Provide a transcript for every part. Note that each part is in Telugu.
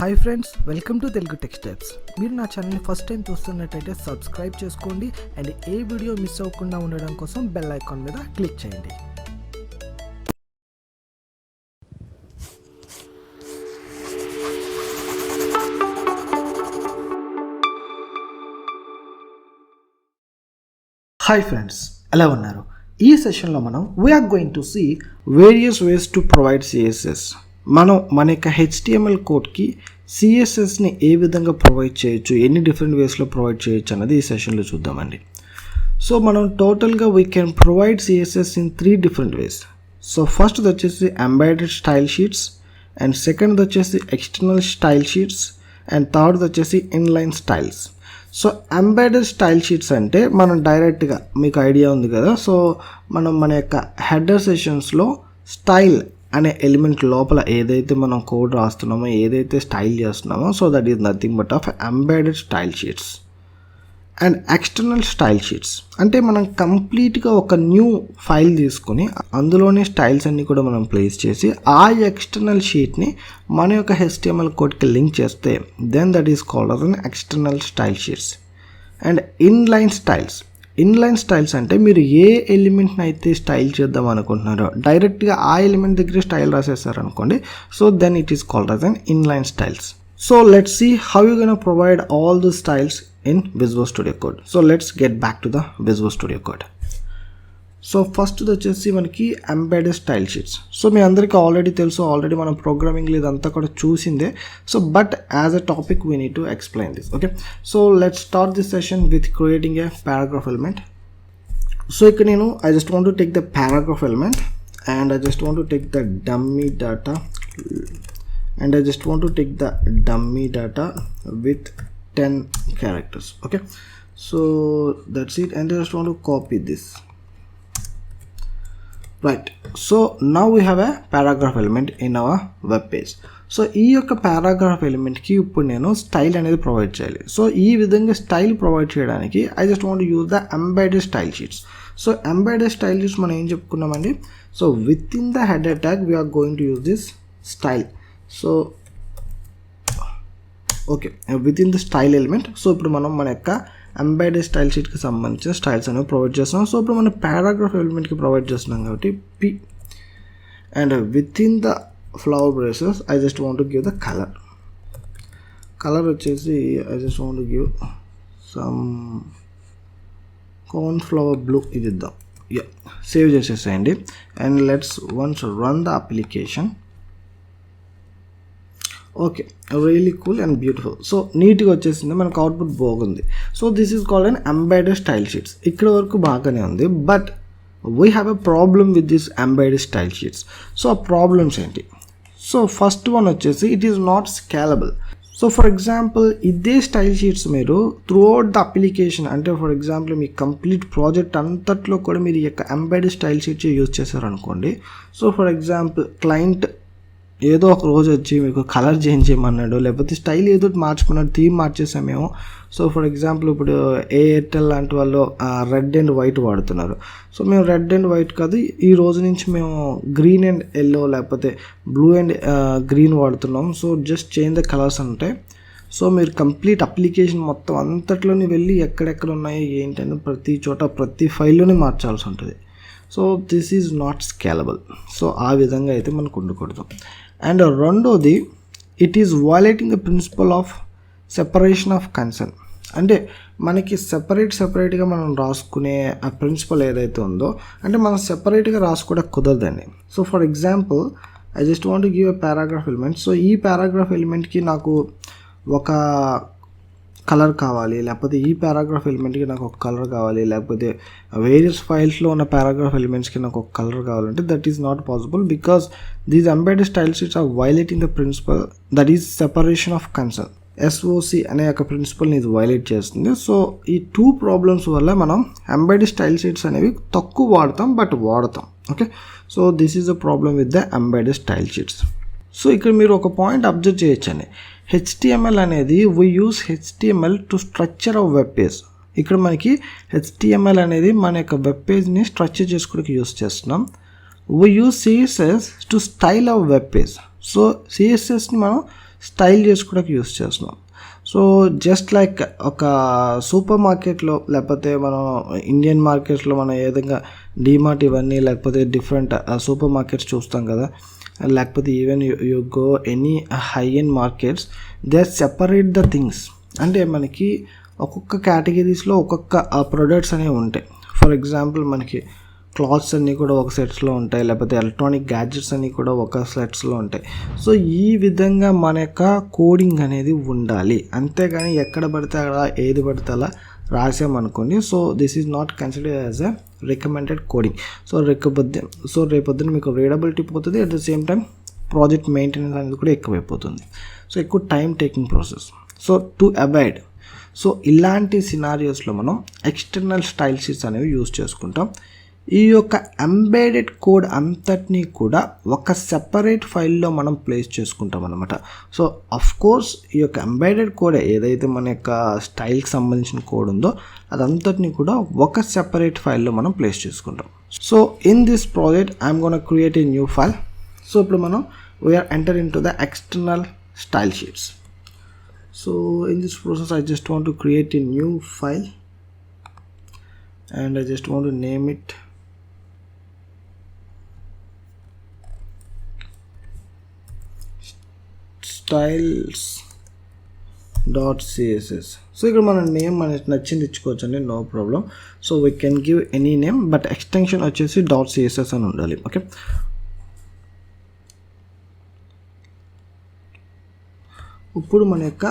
Hi friends, welcome to Telugu tech steps. మీరు నా ఛానల్ని ఫస్ట్ టైం చూస్తున్నట్టయితే సబ్స్క్రైబ్ చేసుకోండి అండ్ ఏ వీడియో మిస్ అవ్వకుండా ఉండడం కోసం బెల్ ఐకాన్ మీద క్లిక్ చేయండి. హాయ్ ఫ్రెండ్స్, ఎలా ఉన్నారు? ఈ సెషన్లో మనం we're going to see various ways to provide CSS. మనం మన యొక్క HTML కోడ్కి CSSని ఏ విధంగా ప్రొవైడ్ చేయొచ్చు, ఎన్ని డిఫరెంట్ వేస్లో ప్రొవైడ్ చేయొచ్చు అన్నది ఈ సెషన్లో చూద్దామండి. సో మనం టోటల్గా we can provide CSS in 3 different ways. So first వచ్చేసి embedded style sheets, and second వచ్చేసి external style sheets, and third వచ్చేసి inline styles. So embedded style sheets అంటే మనం డైరెక్ట్గా, మీకు ఐడియా ఉంది కదా, సో మనం మన యొక్క హెడర్ సెషన్స్లో స్టైల్ అనే ఎలిమెంట్ లోపల ఏదైతే మనం కోడ్ రాస్తున్నామో, ఏదైతే స్టైల్ చేస్తున్నామో, so that is nothing but of embedded style sheets. And external style sheets అంటే మనం కంప్లీట్గా ఒక న్యూ ఫైల్ తీసుకొని అందులోనే స్టైల్స్ అన్నీ కూడా మనం ప్లేస్ చేసి ఆ ఎక్స్టర్నల్ షీట్ని మన యొక్క HTML కోడ్కి లింక్ చేస్తే then that is called as an external style sheets. And inline styles అంటే మీరు ఏ ఎలిమెంట్ని అయితే స్టైల్ చేద్దాం అనుకుంటున్నారో డైరెక్ట్గా ఆ ఎలిమెంట్ దగ్గర స్టైల్ రాసేస్తారు అనుకోండి, so then it is called as an inline styles. So let's see how you're going to provide all the styles in Visual Studio Code. So let's get back to the Visual Studio Code. So first వచ్చేసి మనకి ఎంబెడెడ్ స్టైల్ షీట్స్. సో మీ అందరికీ ఆల్రెడీ తెలుసు, ఆల్రెడీ మనం ప్రోగ్రామింగ్ ఇదంతా కూడా చూసిందే. So but as a topic we need to explain this. Okay, so let's start this session with creating a paragraph element. So ఇక్కడ నేను I just want to take the paragraph element and I just want to take the dummy data and I just want to take the dummy data with 10 characters. Okay, so that's it, and I just want to copy this. Right, so now we have a paragraph element in our web page. So ఈ యొక్క పారాగ్రాఫ్ ఎలిమెంట్కి ఇప్పుడు నేను స్టైల్ అనేది ప్రొవైడ్ చేయాలి. సో ఈ విధంగా స్టైల్ ప్రొవైడ్ చేయడానికి I just want use the embedded style sheets. So embedded style sheets మనం ఏం చెప్పుకున్నామండి, so with in the header tag we're going to use this style. So okay, with in the style element. So ఇప్పుడు మనం మన యొక్క ఎంబెడెడ్ స్టైల్ షీట్కి సంబంధించిన స్టైల్స్ అనేవి ప్రొవైడ్ చేస్తున్నాం. సో ఇప్పుడు మనం పారాగ్రాఫ్ ఎలిమెంట్కి ప్రొవైడ్ చేస్తున్నాం కాబట్టి P, and with in the flower braces I just want to give the colour వచ్చేసి I just want to give some cornflower blue. ఇది ఇద్దాం. సేవ్ చేసేసేయండి and let's once run the application. Okay, really cool and beautiful. So నీట్గా వచ్చేసింది, మనకు అవుట్పుట్ బాగుంది. So this is called and embedded style sheets. ఇక్కడ వరకు బాగానే ఉంది, but we have a problem with this embedded style sheets. So ఆ ప్రాబ్లమ్స్ ఏంటి? సో ఫస్ట్ వన్ వచ్చేసి it is not scalable. So for example ఇదే స్టైల్ షీట్స్ మీరు త్రూ అవుట్ ద అప్లికేషన్, అంటే for example me complete project అంతట్లో కూడా మీరు ఈ యొక్క ఎంబెడెడ్ స్టైల్ షీట్స్ యూజ్ చేశారనుకోండి. సో ఫర్ ఎగ్జాంపుల్ క్లయింట్ ఏదో ఒక రోజు వచ్చి మీకు కలర్ చేంజ్ చేయమన్నాడు, లేకపోతే స్టైల్ ఏదో మార్చుకున్నాడు, థీమ్ మార్చేసామేమో. సో ఫర్ ఎగ్జాంపుల్ ఇప్పుడు ఎయిర్టెల్ లాంటి వాళ్ళు రెడ్ అండ్ వైట్ వాడుతున్నారు. సో మేము రెడ్ అండ్ వైట్ కాదు, ఈ రోజు నుంచి మేము గ్రీన్ అండ్ ఎల్లో లేకపోతే బ్లూ అండ్ గ్రీన్ వాడుతున్నాం. So just change the colours అంటే, సో మీరు కంప్లీట్ అప్లికేషన్ మొత్తం అంతట్లోని వెళ్ళి ఎక్కడెక్కడ ఉన్నాయో ఏంటని ప్రతి చోట ప్రతి ఫైల్లోనే మార్చాల్సి ఉంటుంది. So this is not scalable. So ఆ విధంగా అయితే మనకు ఉండకూడదు. అండ్ రెండోది, it is violating the principle of separation of concern. అంటే మనకి సెపరేట్గా మనం రాసుకునే ఆ ప్రిన్సిపల్ ఏదైతే ఉందో, అంటే మనం సెపరేట్గా రాసుకోవడం కుదరదండి. So for example I just want to give a paragraph element. So ఈ పారాగ్రాఫ్ ఎలిమెంట్కి నాకు ఒక కలర్ కావాలి, లేకపోతే ఈ పారాగ్రాఫ్ ఎలిమెంట్కి నాకు ఒక కలర్ కావాలి, లేకపోతే వేరియస్ ఫైల్స్లో ఉన్న పారాగ్రాఫ్ ఎలిమెంట్స్కి నాకు ఒక కలర్ కావాలంటే that is not possible, because these embedded style sheets are violating the principle that is separation of concern. SOC అనే ఒక ప్రిన్సిపల్ని ఇది వైలేట్ చేస్తుంది. సో ఈ 2 ప్రాబ్లమ్స్ వల్ల మనం ఎంబెడెడ్ స్టైల్ షీట్స్ అనేవి తక్కువ వాడతాం, బట్ వాడతాం. Okay, so this is the problem with the embedded style sheets. So ఇక్కడ మీరు ఒక పాయింట్ అబ్జర్వ్ చేయొచ్చండి, HTML అనేది we use HTML to structure of web page. ఇక్కడ మనకి HTML అనేది మన యొక్క వెబ్ పేజ్ని స్ట్రక్చర్ చేసుకోవడానికి యూస్ చేస్తున్నాం. We use CSS to style of web page. So CSSని మనం స్టైల్ చేసుకోవడానికి యూస్ చేస్తున్నాం. సో జస్ట్ లైక్ ఒక సూపర్ మార్కెట్లో లేకపోతే మనం ఇండియన్ మార్కెట్స్లో మనం ఏ విధంగా డీమార్ట్ ఇవన్నీ లేకపోతే డిఫరెంట్ సూపర్ మార్కెట్స్ చూస్తాం కదా, లేకపోతే even you go any high end markets, they separate the things. అంటే మనకి ఒక్కొక్క కేటగిరీస్లో ఒక్కొక్క ప్రొడక్ట్స్ అనేవి ఉంటాయి. ఫర్ ఎగ్జాంపుల్ మనకి క్లాత్స్ అన్నీ కూడా ఒక సెట్స్లో ఉంటాయి, లేకపోతే ఎలక్ట్రానిక్ గ్యాడ్జెట్స్ అన్నీ కూడా ఒక సెట్స్లో ఉంటాయి. సో ఈ విధంగా మన యొక్క కోడింగ్ అనేది ఉండాలి, అంతేగాని ఎక్కడ పడితే అక్కడ ఏది పడితే అలా రాసామనుకోండి. So this is not considered as a recommended coding. So రేపొద్దున మీకు రీడబిలిటీ పోతుంది, at the same time project maintenance అనేది కూడా ఎక్కువైపోతుంది. సో ఎక్కువ time taking process. So to avoid, so ఇలాంటి సినారియోస్లో మనం ఎక్స్టర్నల్ స్టైల్ షీట్స్ అనేవి యూజ్ చేసుకుంటాం. ఈ యొక్క ఎంబెడెడ్ కోడ్ అంతటినీ కూడా ఒక సెపరేట్ ఫైల్లో మనం ప్లేస్ చేసుకుంటాం అనమాట. సో అఫ్ కోర్స్ ఈ యొక్క ఎంబెడెడ్ కోడ్ ఏదైతే మన యొక్క స్టైల్కి సంబంధించిన కోడ్ ఉందో అదంతటినీ కూడా ఒక సెపరేట్ ఫైల్లో మనం ప్లేస్ చేసుకుంటాం. So in this project I'm gonna create a new file. So ఇప్పుడు మనం we're enter in to the external style sheets. So in this process I just want to create a new file and I just want to name it styles dot css. So ఇక్కడ మన నేమ్ మనకి నచ్చింది ఇచ్చుకోవచ్చండి, no problem. So we can give any name, but extension వచ్చేసి డాట్ సిఎస్ఎస్ అని ఉండాలి. ఓకే, ఇప్పుడు మన యొక్క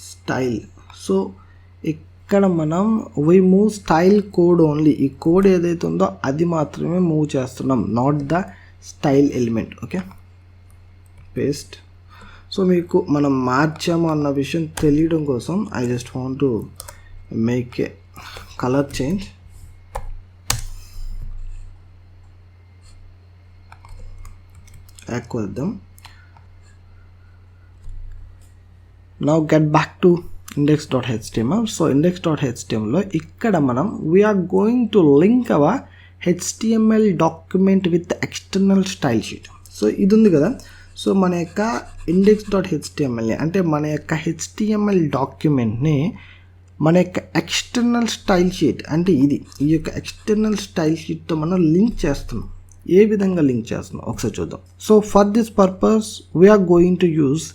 స్టైల్. సో ఇక్కడ మనం we move style code only. ఈ కోడ్ ఏదైతే ఉందో అది మాత్రమే మూవ్ చేస్తున్నాం, not the style element. Okay, paste. So మీకు మనం మార్చాము అన్న విషయం తెలియడం కోసం I just want to make a colour change. ఎక్కువద్దాం. Now get back to index.html. So index.html లో ఇక్కడ మనం we are going to link our HTML document with the external style sheet. So ఇది ఉంది కదా, సో మన యొక్క index.html అంటే మన యొక్క HTML డాక్యుమెంట్ని మన యొక్క ఎక్స్టర్నల్ స్టైల్ షీట్ అంటే ఈ యొక్క ఎక్స్టర్నల్ స్టైల్ షీట్తో మనం లింక్ చేస్తున్నాం. ఏ విధంగా లింక్ చేస్తున్నాం ఒకసారి చూద్దాం. So for this purpose we're going to use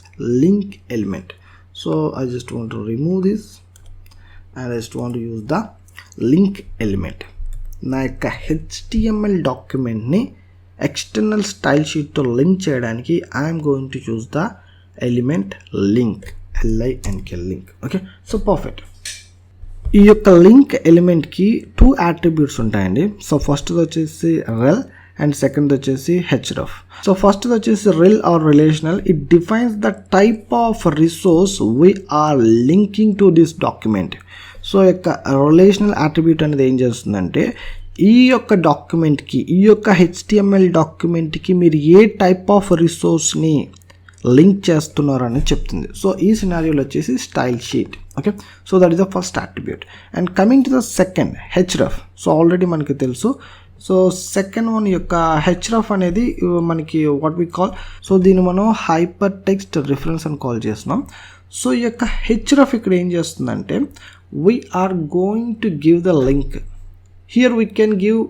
link element. So I just want to remove this and I just want to use the link element. నా యొక్క HTML డాక్యుమెంట్ని ఎక్స్టర్నల్ స్టైల్ షీట్తో లింక్ చేయడానికి I'm going to use the element link, LINK link. Okay, so perfect. ఈ యొక్క లింక్ ఎలిమెంట్కి 2 అట్రిబ్యూట్స్ ఉంటాయండి. సో ఫస్ట్ వచ్చేసి rel అండ్ సెకండ్ వచ్చేసి href. సో ఫస్ట్ వచ్చేసి rel or relational. It defines the type of resource we are linking to this document. So యొక్క రిలేషనల్ అట్రిబ్యూట్ అనేది ఏం చేస్తుందంటే ఈ యొక్క డాక్యుమెంట్కి, ఈ యొక్క HTML డాక్యుమెంట్కి మీరు ఏ టైప్ ఆఫ్ రిసోర్స్ని లింక్ చేస్తున్నారని చెప్తుంది. సో ఈ సినారియోలో వచ్చేసి style sheet. Okay, so that is the first attribute. And coming to the second href. So already మనకి తెలుసు. సో సెకండ్ వన్ యొక్క href అనేది మనకి వాట్ వి కాల్, సో దీన్ని మనం హైపర్ టెక్స్ట్ రిఫరెన్స్ అని కాల్ చేస్తున్నాం. సో ఈ యొక్క href ఇక్కడ ఏం చేస్తుందంటే we are going to give the link. Here we can give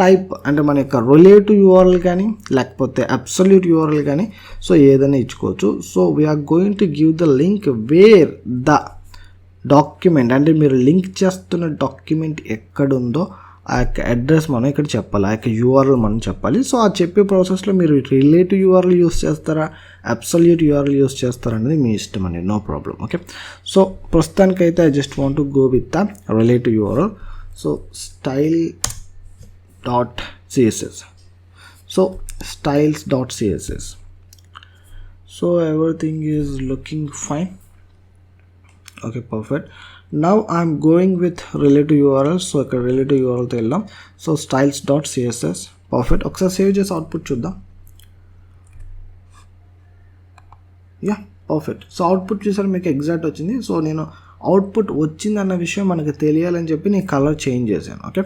type అంటే మన యొక్క రిలేటివ్ యూఆర్ఎల్ కానీ లేకపోతే అబ్సల్యూట్ యూఆర్ఎల్ కానీ, సో ఏదైనా ఇచ్చుకోవచ్చు. So we're going to give the link where the document అంటే మీరు లింక్ చేస్తున్న డాక్యుమెంట్ ఎక్కడుందో ఆ యొక్క అడ్రస్ మనం ఇక్కడ చెప్పాలి, ఆ యొక్క యూఆర్ఎల్ మనం చెప్పాలి. సో ఆ చెప్పే ప్రాసెస్లో మీరు రిలేటివ్ యూఆర్ఎల్ యూస్ చేస్తారా, అబ్సల్యూట్ యూఆర్ఎల్ యూస్ చేస్తారా అనేది మీ ఇష్టం అండి, నో ప్రాబ్లం. ఓకే, సో ప్రస్తుతానికైతే I just want to go with the relative URL. So style dot CSS. So styles dot CSS. So everything is looking fine. Okay, perfect. Now I'm going with relative URL. So ఇక్కడ relative URL తో వెళ్దాం. So styles dot css. Perfect. ఒకసారి సేవ్ చేసి అవుట్పుట్ చూద్దాం. Yeah, perfect. సో అవుట్పుట్ చూసారు మీకు ఎగ్జాక్ట్ వచ్చింది. సో నేను అవుట్పుట్ వచ్చిందన్న విషయం మనకు తెలియాలని చెప్పి నేను కలర్ చేంజ్ చేశాను. Okay,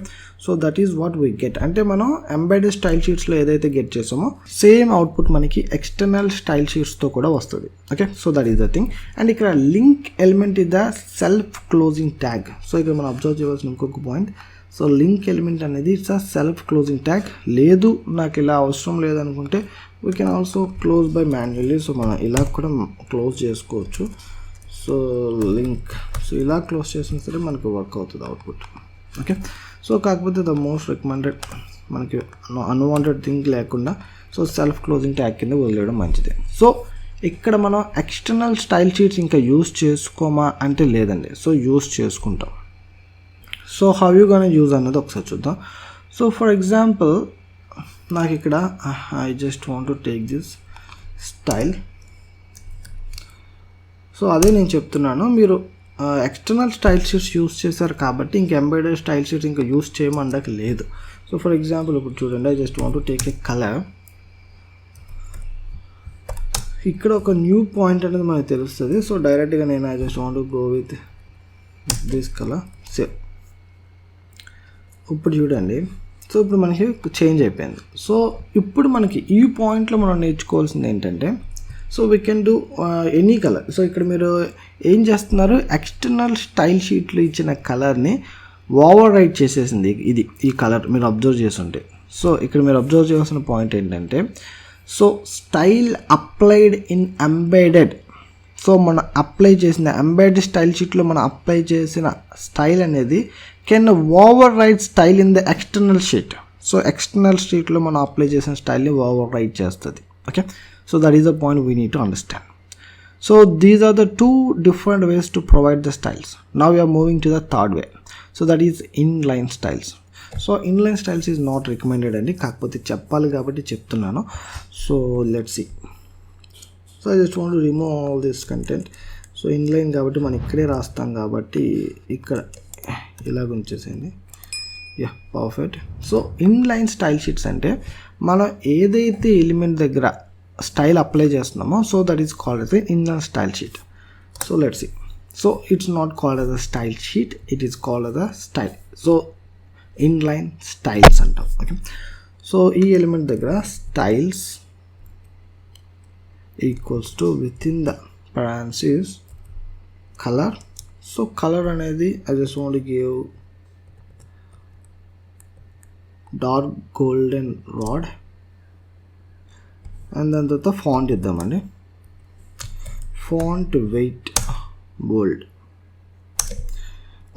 so that is what we get. అంటే మనం ఎంబెడెడ్ స్టైల్ షీట్స్లో ఏదైతే గెట్ చేసామో సేమ్ అవుట్పుట్ మనకి ఎక్స్టర్నల్ స్టైల్ షీట్స్తో కూడా వస్తుంది. Okay, so that is the thing. And ఇక్కడ link element is the self closing tag. So ఇక్కడ మనం అబ్జర్వ్ చేయవలసిన ఇంకొక పాయింట్, సో లింక్ ఎలిమెంట్ అనేది it's a self closing tag. లేదు నాకు ఇలా అవసరం లేదనుకుంటే we can also close by manually. So మనం ఇలా కూడా క్లోజ్ చేసుకోవచ్చు. సో లింక్, సో ఇలా క్లోజ్ చేసినా సరే మనకు వర్క్ అవుతుంది అవుట్పుట్. ఓకే, సో కాకపోతే ద మోస్ట్ రికమెండెడ్ మనకి అన్వాంటెడ్ థింగ్ లేకుండా సో సెల్ఫ్ క్లోజింగ్ ట్యాగ్ కింద వదిలేయడం మంచిది. సో ఇక్కడ మనం ఎక్స్టర్నల్ స్టైల్ షీట్స్ ఇంకా యూస్ చేసుకోమా అంటే లేదండి, సో యూస్ చేసుకుంటాం. So how you gonna use అన్నది ఒకసారి చూద్దాం. సో ఫర్ ఎగ్జాంపుల్ నాకు ఇక్కడ I just want to take this style. So అదే నేను చెప్తున్నాను, మీరు ఎక్స్టర్నల్ స్టైల్ షీట్స్ యూస్ చేశారు కాబట్టి ఇంక ఎంబెడెడ్ స్టైల్ షీట్స్ ఇంకా యూస్ చేయమండక లేదు. సో ఫర్ ఎగ్జాంపుల్ ఇప్పుడు చూడండి, I just want to take A colour. ఇక్కడ ఒక న్యూ పాయింట్ అనేది మనకు తెలుస్తుంది. సో డైరెక్ట్గా నేను I just want to go with this colour. Save. ఇప్పుడు చూడండి, సో ఇప్పుడు మనకి చేంజ్ అయిపోయింది. సో ఇప్పుడు మనకి ఈ పాయింట్లో మనం నేర్చుకోవాల్సింది ఏంటంటే, so we can do any colour. So ఇక్కడ మీరు ఏం చేస్తున్నారు, ఎక్స్టర్నల్ స్టైల్ షీట్లు ఇచ్చిన కలర్ని ఓవర్ రైట్ చేసేసింది ఇది, ఈ కలర్ మీరు అబ్జర్వ్ చేస్తుంటే. సో ఇక్కడ మీరు అబ్జర్వ్ చేయాల్సిన పాయింట్ ఏంటంటే, so style applied in embedded. So మనం అప్లై చేసిన ఎంబెడెడ్ స్టైల్ షీట్లో మనం అప్లై చేసిన స్టైల్ అనేది can overwrite style in the external sheet. So external షీట్లో మనం అప్లై చేసిన స్టైల్ని ఓవర్ రైట్ చేస్తుంది. Okay, so that is the point we need to understand. So these are the two different ways to provide the styles. Now we're moving to the third way. So that is inline styles. So inline styles is not recommended అండి, కాకపోతే చెప్పాలి కాబట్టి చెప్తున్నాను. So let's see. So I just want to remove all this content. So inline కాబట్టి మనం ఇక్కడే రాస్తాం కాబట్టి ఇక్కడ ఇలాగ ఉంచేసేయండి. Yeah, perfect. So inline style sheets అంటే మనం ఏదైతే ఎలిమెంట్ దగ్గర స్టైల్ అప్లై చేస్తున్నామో so that is called as an inline style sheet. So let's see. So it's not called as a style sheet, it is called as a style. So inline styles అంటాం. ఓకే, సో ఈ ఎలిమెంట్ దగ్గర styles equals to with in the parentheses colour. So colour అనేది I just want to give dark goldenrod and దాని తర్వాత ఫాంట్ ఇద్దామండి, font weight bold.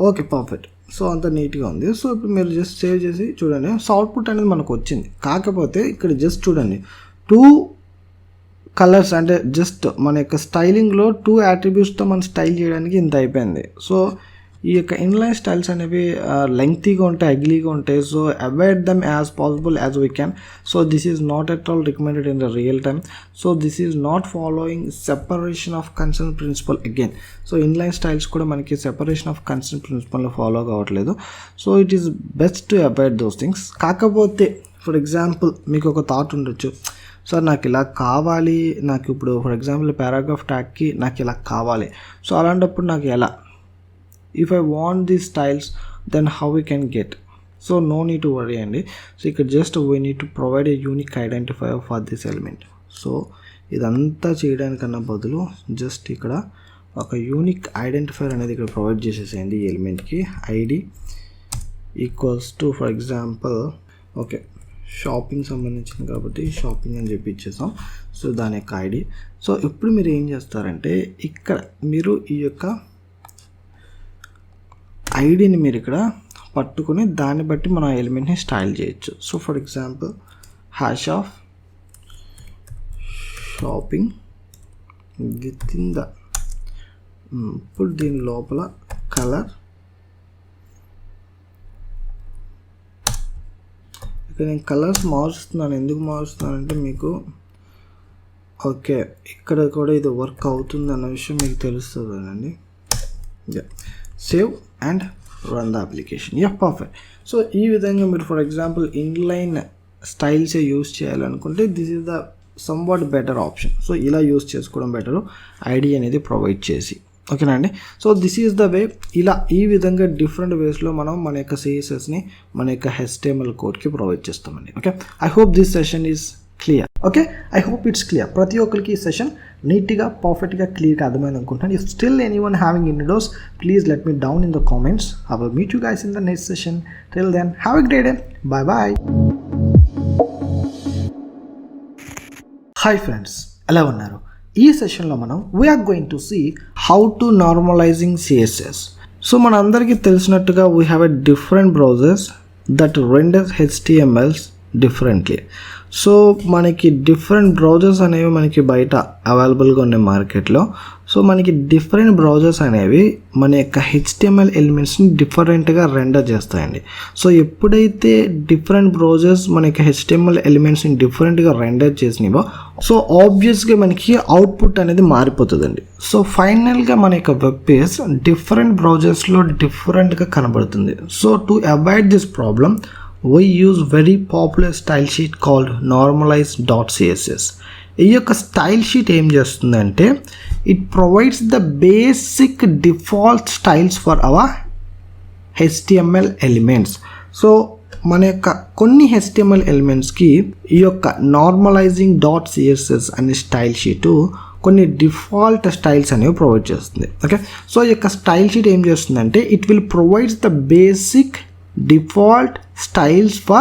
Okay, perfect. So అంత నీట్గా ఉంది. సో ఇప్పుడు మీరు జస్ట్ సేవ్ చేసి చూడండి, సో అవుట్పుట్ అనేది మనకు వచ్చింది. కాకపోతే ఇక్కడ జస్ట్ చూడండి, 2 కలర్స్ అంటే జస్ట్ మన యొక్క స్టైలింగ్లో 2 యాట్రిబ్యూట్స్తో మనం స్టైల్ చేయడానికి ఇంత అయిపోయింది. సో ఈ యొక్క ఇన్లైన్ స్టైల్స్ అనేవి లెంగ్తీగా ఉంటాయి, అగ్లీగా ఉంటాయి. So avoid them as possible as we can. So this is not at all recommended in the real time. So this is not following separation of concern principle again. So inline styles కూడా మనకి సెపరేషన్ ఆఫ్ కన్సర్న్ ప్రిన్సిపల్ని ఫాలో కావట్లేదు. So it is best to avoid those things. కాకపోతే ఫర్ ఎగ్జాంపుల్ మీకు ఒక థాట్ ఉండొచ్చు, సార్ నాకు ఇలా కావాలి, నాకు ఇప్పుడు ఫర్ ఎగ్జాంపుల్ పారాగ్రాఫ్ ట్యాగ్కి నాకు ఇలా కావాలి. సో అలాంటప్పుడు నాకు ఎలా, if I want these styles then how we can get. So no need to worry అండి. సో ఇక్కడ just we need to provide a unique identifier for this element. So ఇదంతా చేయడానికన్నా బదులు జస్ట్ ఇక్కడ ఒక యూనిక్ ఐడెంటిఫైర్ అనేది ఇక్కడ ప్రొవైడ్ చేసేసేయండి ఈ ఎలిమెంట్కి. ID equals to for example okay shopping సంబంధించింది కాబట్టి షాపింగ్ అని చెప్పి ఇచ్చేసాం. సో దాని యొక్క ఐడి. సో ఇప్పుడు మీరు ఏం చేస్తారంటే ఇక్కడ మీరు ఈ యొక్క ఐడిని మీరు ఇక్కడ పట్టుకొని దాన్ని బట్టి మనం ఎలిమెంట్ని స్టైల్ చేయొచ్చు. So for example hash of shopping with in the, ఇప్పుడు దీని లోపల కలర్, ఇక్కడ నేను కలర్స్ మారుస్తున్నాను. ఎందుకు మారుస్తున్నానంటే మీకు ఓకే ఇక్కడ కూడా ఇది వర్క్ అవుతుంది అన్న విషయం మీకు తెలుస్తుంది అండి. Save and run the application. Yeah, perfect. So ఈ విధంగా మీరు ఫర్ ఎగ్జాంపుల్ ఇన్లైన్ స్టైల్సే యూస్ చేయాలనుకుంటే this is the somewhat better option. So ఇలా యూస్ చేసుకోవడం బెటరు, ఐడి అనేది ప్రొవైడ్ చేసి. ఓకేనా అండి. So this is the way. ఇలా ఈ విధంగా డిఫరెంట్ వేస్లో మనం మన యొక్క సిఎస్ఎస్ని మన యొక్క HTML కోడ్కి ప్రొవైడ్ చేస్తామండి. Okay, I hope this session is clear. Okay, I hope it's clear. ప్రతి ఒక్కరికి ఈ సెషన్ నీట్గా పర్ఫెక్ట్గా క్లియర్గా అర్థమైంది అనుకుంటాను. If still anyone having any doubts please let me down in the comments. I will meet you guys in the next session. Till then have a great day. Bye bye. Hi friends, ఎలా ఉన్నారు? ఈ సెషన్లో మనం we're going to see how to normalising CSS. So మన అందరికీ తెలిసినట్టుగా we have a different browsers that renders HTMLs differently. So మనకి డిఫరెంట్ బ్రౌజర్స్ అనేవి మనకి బయట అవైలబుల్గా ఉన్నాయి మార్కెట్లో. సో మనకి డిఫరెంట్ బ్రౌజర్స్ అనేవి మన యొక్క HTML ఎలిమెంట్స్ని డిఫరెంట్గా రెండర్ చేస్తాయండి. సో ఎప్పుడైతే డిఫరెంట్ బ్రౌజర్స్ మన యొక్క HTML ఎలిమెంట్స్ని డిఫరెంట్గా రెండర్ చేసినవో సో ఆబ్వియస్గా మనకి అవుట్పుట్ అనేది మారిపోతుందండి. సో ఫైనల్గా మన యొక్క వెబ్ పేజ్ డిఫరెంట్ బ్రౌజర్స్లో డిఫరెంట్గా కనబడుతుంది. So to avoid this problem we use very popular style sheet called Normalize Dot Css. ఈ యొక్క స్టైల్ షీట్ ఏం చేస్తుందంటే it provides the basic default styles for hour HTML elements. So మన యొక్క కొన్ని HTML ఎలిమెంట్స్కి ఈ యొక్క నార్మలైజింగ్ డాట్ సిఎస్ఎస్ అనే స్టైల్ షీటు కొన్ని డిఫాల్ట్ స్టైల్స్ అనేవి ప్రొవైడ్ చేస్తుంది. ఓకే, సో ఈ యొక్క స్టైల్ షీట్ ఏం చేస్తుందంటే it will provides the basic default styles for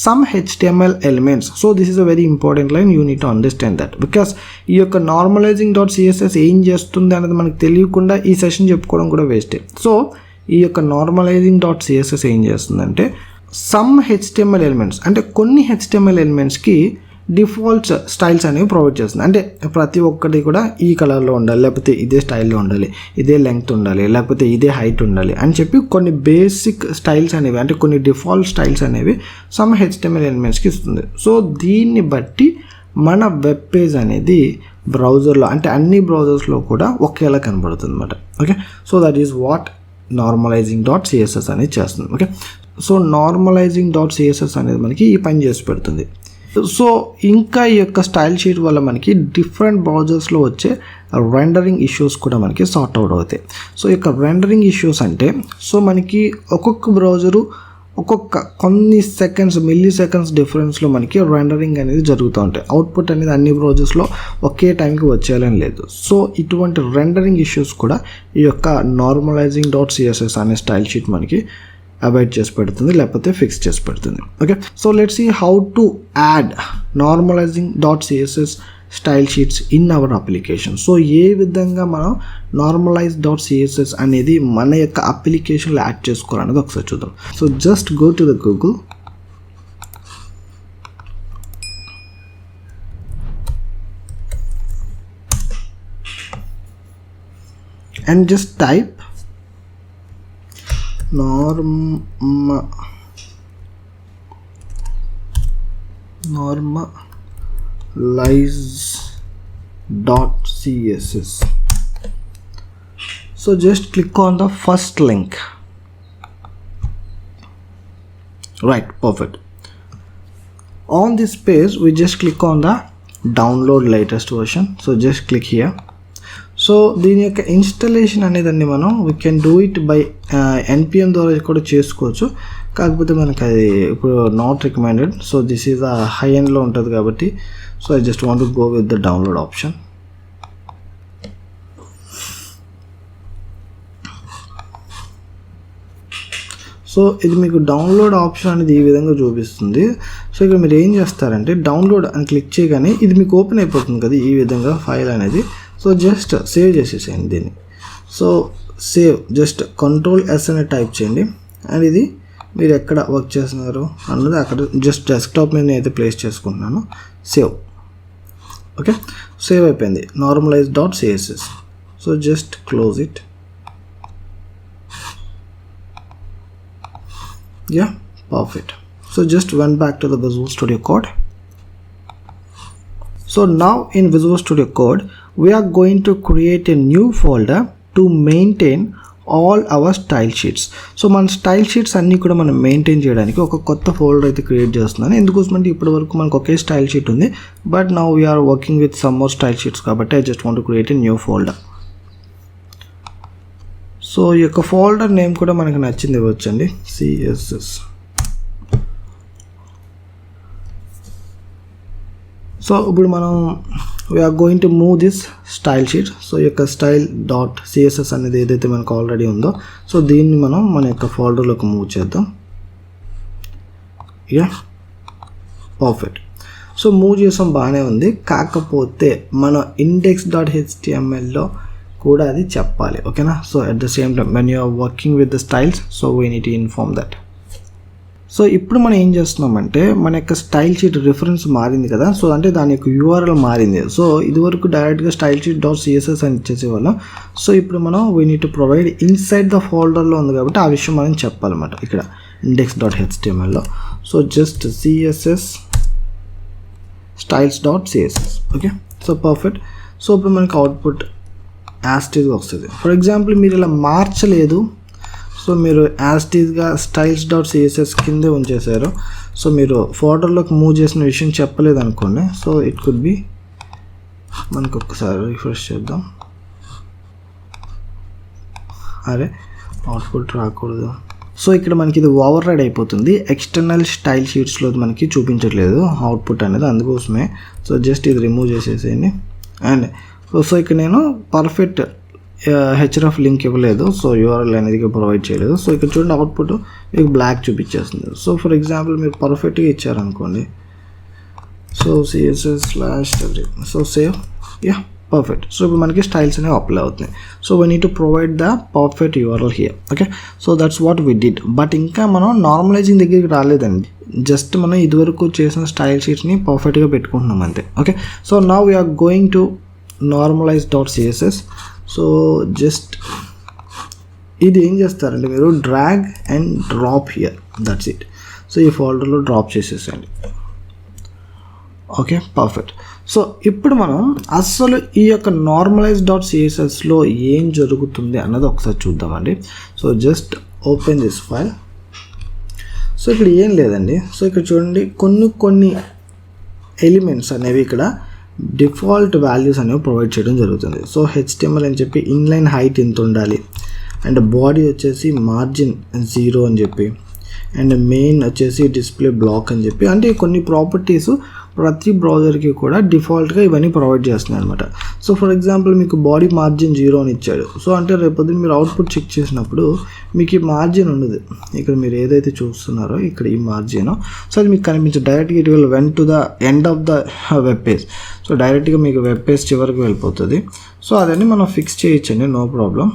some HTML elements. So this is a very important line, you need to understand that, because ఈ యొక్క నార్మలైజింగ్ డాట్ సిఎస్ఎస్ ఏం చేస్తుంది అనేది మనకు తెలియకుండా ఈ సెషన్ చెప్పుకోవడం కూడా వేస్టే. సో ఈ యొక్క నార్మలైజింగ్ డాట్ సిఎస్ఎస్ ఏం చేస్తుందంటే సమ్ HTML ఎలిమెంట్స్ అంటే కొన్ని HTML ఎలిమెంట్స్కి డిఫాల్ట్ స్టైల్స్ అనేవి ప్రొవైడ్ చేస్తుంది. అంటే ప్రతి ఒక్కటి కూడా ఈ కలర్లో ఉండాలి, లేకపోతే ఇదే స్టైల్లో ఉండాలి, ఇదే లెంగ్త్ ఉండాలి, లేకపోతే ఇదే హైట్ ఉండాలి అని చెప్పి కొన్ని బేసిక్ స్టైల్స్ అనేవి అంటే కొన్ని డిఫాల్ట్ స్టైల్స్ అనేవి సమ్ HTML ఎలిమెంట్స్కి ఇస్తుంది. సో దీన్ని బట్టి మన వెబ్ పేజ్ అనేది బ్రౌజర్లో అంటే అన్ని బ్రౌజర్స్లో కూడా ఒకేలా కనబడుతుంది అనమాట. Okay, so that is what normalising dot CSS అనేది చేస్తుంది. Okay, so normalising dot CSS అనేది మనకి ఈ పని చేసి పెడుతుంది. సో ఇంకా ఈ యొక్క స్టైల్ షీట్ వల్ల మనకి డిఫరెంట్ బ్రౌజర్స్లో వచ్చే రెండరింగ్ ఇష్యూస్ కూడా మనకి సార్ట్ అవుట్ అవుతాయి. సో ఈ యొక్క రెండరింగ్ ఇష్యూస్ అంటే సో మనకి ఒక్కొక్క బ్రౌజరు ఒక్కొక్క కొన్ని సెకండ్స్ మిల్లీ సెకండ్స్ డిఫరెన్స్లో మనకి రెండరింగ్ అనేది జరుగుతూ ఉంటాయి. అవుట్పుట్ అనేది అన్ని బ్రౌజర్స్లో ఒకే టైంకి వచ్చేయాలని లేదు. సో ఇటువంటి రెండరింగ్ ఇష్యూస్ కూడా ఈ యొక్క నార్మలైజింగ్ డాట్ సిఎస్ఎస్ అనే స్టైల్ షీట్ మనకి అవాయిడ్ చేసి పెడుతుంది, లేకపోతే ఫిక్స్ చేసి పెడుతుంది. Okay, so let's see how to add normalising dot CSS style sheets in our application. So ఏ విధంగా మనం నార్మలైజ్ డాట్ సిఎస్ఎస్ అనేది మన యొక్క అప్లికేషన్లో యాడ్ చేసుకోవాలనేది ఒకసారి చూద్దాం. So just go to the Google and just type normalize dot css. So just click on the first link. Right, perfect. On this page we just click on the download latest version. So just click here. So దీని యొక్క ఇన్స్టలేషన్ అనేదాన్ని మనం we can do it by NPM ద్వారా కూడా చేసుకోవచ్చు. కాకపోతే మనకు అది ఇప్పుడు not recommended. So this is ఆ హై ఎండ్లో ఉంటుంది కాబట్టి so I just want to go with the download option. So ఇది మీకు డౌన్లోడ్ ఆప్షన్ అనేది ఈ విధంగా చూపిస్తుంది. సో ఇక్కడ మీరు ఏం చేస్తారంటే డౌన్లోడ్ అని క్లిక్ చేయగానే ఇది మీకు ఓపెన్ అయిపోతుంది కదా ఈ విధంగా ఫైల్ అనేది. సో జస్ట్ సేవ్ చేసేసేయండి దీన్ని. సో సేవ్ జస్ట్ Ctrl+S అని టైప్ చేయండి. అండ్ ఇది మీరు ఎక్కడ వర్క్ చేస్తున్నారు అన్నది అక్కడ జస్ట్ డెస్క్టాప్ మీద అయితే ప్లేస్ చేసుకుంటున్నాను. సేవ్. ఓకే, సేవ్ అయిపోయింది normalise dot CSS. So just close it. Yeah, perfect. So just went back to the Visual Studio Code. So now in Visual Studio Code we are going to create a new folder to maintain all our style sheets. So మన స్టైల్ షీట్స్ అన్నీ కూడా మనం మెయింటైన్ చేయడానికి ఒక కొత్త ఫోల్డర్ అయితే క్రియేట్ చేస్తున్నాను. ఎందుకోసమంటే ఇప్పటి వరకు మనకు ఒకే స్టైల్ షీట్ ఉంది, but now we're working with some more style sheets కాబట్టి I just want to create a new folder. So ఈ యొక్క ఫోల్డర్ నేమ్ కూడా మనకు నచ్చింది ఇవ్వచ్చండి, సిఎస్ఎస్. సో ఇప్పుడు మనం we're going to move this style sheet. So ఈ యొక్క స్టైల్ డాట్ సిఎస్ఎస్ అనేది ఏదైతే మనకు ఆల్రెడీ ఉందో, సో దీన్ని మనం మన యొక్క ఫోల్డర్లోకి మూవ్ చేద్దాం. Yeah, perfect. సో మూవ్ చేసాం, బాగానే ఉంది. కాకపోతే మనం index.htmlలో కూడా అది చెప్పాలి, ఓకేనా. So at the same time when you are working with the styles, so we need to inform that. సో ఇప్పుడు మనం ఏం చేస్తున్నామంటే మన యొక్క స్టైల్ షీట్ రిఫరెన్స్ మారింది కదా, సో అంటే దాని యొక్క URL మారింది. సో ఇదివరకు డైరెక్ట్గా స్టైల్ షీట్ డాట్ సిఎస్ఎస్ అని ఇచ్చేసేవాళ్ళం. సో ఇప్పుడు మనం we need to provide inside the ఫోల్డర్లో ఉంది కాబట్టి ఆ విషయం మనం చెప్పాలన్నమాట ఇక్కడ index.htmlలో. So just css styles.css, okay. So perfect. So ఇప్పుడు మనకి అవుట్పుట్ యాస్టీస్గా వస్తుంది. ఫర్ ఎగ్జాంపుల్ మీరు ఇలా మార్చలేదు, సో మీరు యాస్టీస్గా styles.css కిందే ఉంచేశారు. సో మీరు ఫోల్డర్లోకి మూవ్ చేసిన విషయం చెప్పలేదు అనుకోండి. సో ఇట్ కుడ్ బి, మనకు ఒక్కసారి రిఫ్రెష్ చేద్దాం. అరే అవుట్పుట్ రాకూడదు. సో ఇక్కడ మనకి ఇది ఓవర్ రైడ్ అయిపోతుంది, ఎక్స్టర్నల్ స్టైల్ షీట్స్లో మనకి చూపించట్లేదు అవుట్పుట్ అనేది, అందుకోసమే. సో జస్ట్ ఇది రిమూవ్ చేసేసేయండి. అండ్ సో ఇక్కడ నేను పర్ఫెక్ట్ హెచ్ఆర్ఎఫ్ లింక్ ఇవ్వలేదు, సో URL అనేది ప్రొవైడ్ చేయలేదు. సో ఇక్కడ చూడండి అవుట్పుట్ మీకు బ్లాక్ చూపించేస్తుంది. సో ఫర్ ఎగ్జాంపుల్ మీరు పర్ఫెక్ట్గా ఇచ్చారనుకోండి, so css/everything, so save, yeah, perfect. So ఇప్పుడు మనకి స్టైల్స్ అనేవి అప్లై అవుతున్నాయి. So we need to provide the perfect URL here, okay. So that's what we did. But ఇంకా మనం నార్మలైజింగ్ దగ్గరికి రాలేదండి, జస్ట్ మనం ఇదివరకు చేసిన స్టైల్ షీట్స్ని పర్ఫెక్ట్గా పెట్టుకుంటున్నాం అంతే, okay. So now we're going to normalize.css. So just ఇది ఏం చేస్తారంటే మీరు drag and drop here, that's it. So ఈ ఫోల్డర్లో డ్రాప్ చేసేసండి, ఓకే, పర్ఫెక్ట్. సో ఇప్పుడు మనం అసలు ఈ యొక్క normalize.cssలో ఏం జరుగుతుంది అన్నది ఒకసారి చూద్దామండి. So just open this file. So ఇక్కడ ఏం లేదండి. సో ఇక్కడ చూడండి కొన్ని ఎలిమెంట్స్ అనేవి ఇక్కడ డిఫాల్ట్ వాల్యూస్ అనేవి ప్రొవైడ్ చేయడం జరుగుతుంది. సో HTML అని చెప్పి ఇన్లైన్ హైట్ ఎంత ఉండాలి, అండ్ బాడీ వచ్చేసి మార్జిన్ 0 అని చెప్పి, అండ్ మెయిన్ వచ్చేసి డిస్ప్లే బ్లాక్ అని చెప్పి, అంటే కొన్ని ప్రాపర్టీస్ ప్రతి బ్రౌజర్కి కూడా డిఫాల్ట్గా ఇవన్నీ ప్రొవైడ్ చేస్తున్నాయి అనమాట. సో ఫర్ ఎగ్జాంపుల్ మీకు బాడీ మార్జిన్ 0 అని ఇచ్చాడు. సో అంటే రేపొద్దున మీరు అవుట్పుట్ చెక్ చేసినప్పుడు మీకు ఈ మార్జిన్ ఉండదు. ఇక్కడ మీరు ఏదైతే చూస్తున్నారో ఇక్కడ ఈ మార్జిన్, సో అది మీకు కనిపించదు. డైరెక్ట్గా it will when to the end of the web page. So డైరెక్ట్గా మీకు వెబ్ పేజ్ చివరికి వెళ్ళిపోతుంది. సో అదన్నీ మనం ఫిక్స్ చేయొచ్చండి, నో ప్రాబ్లం.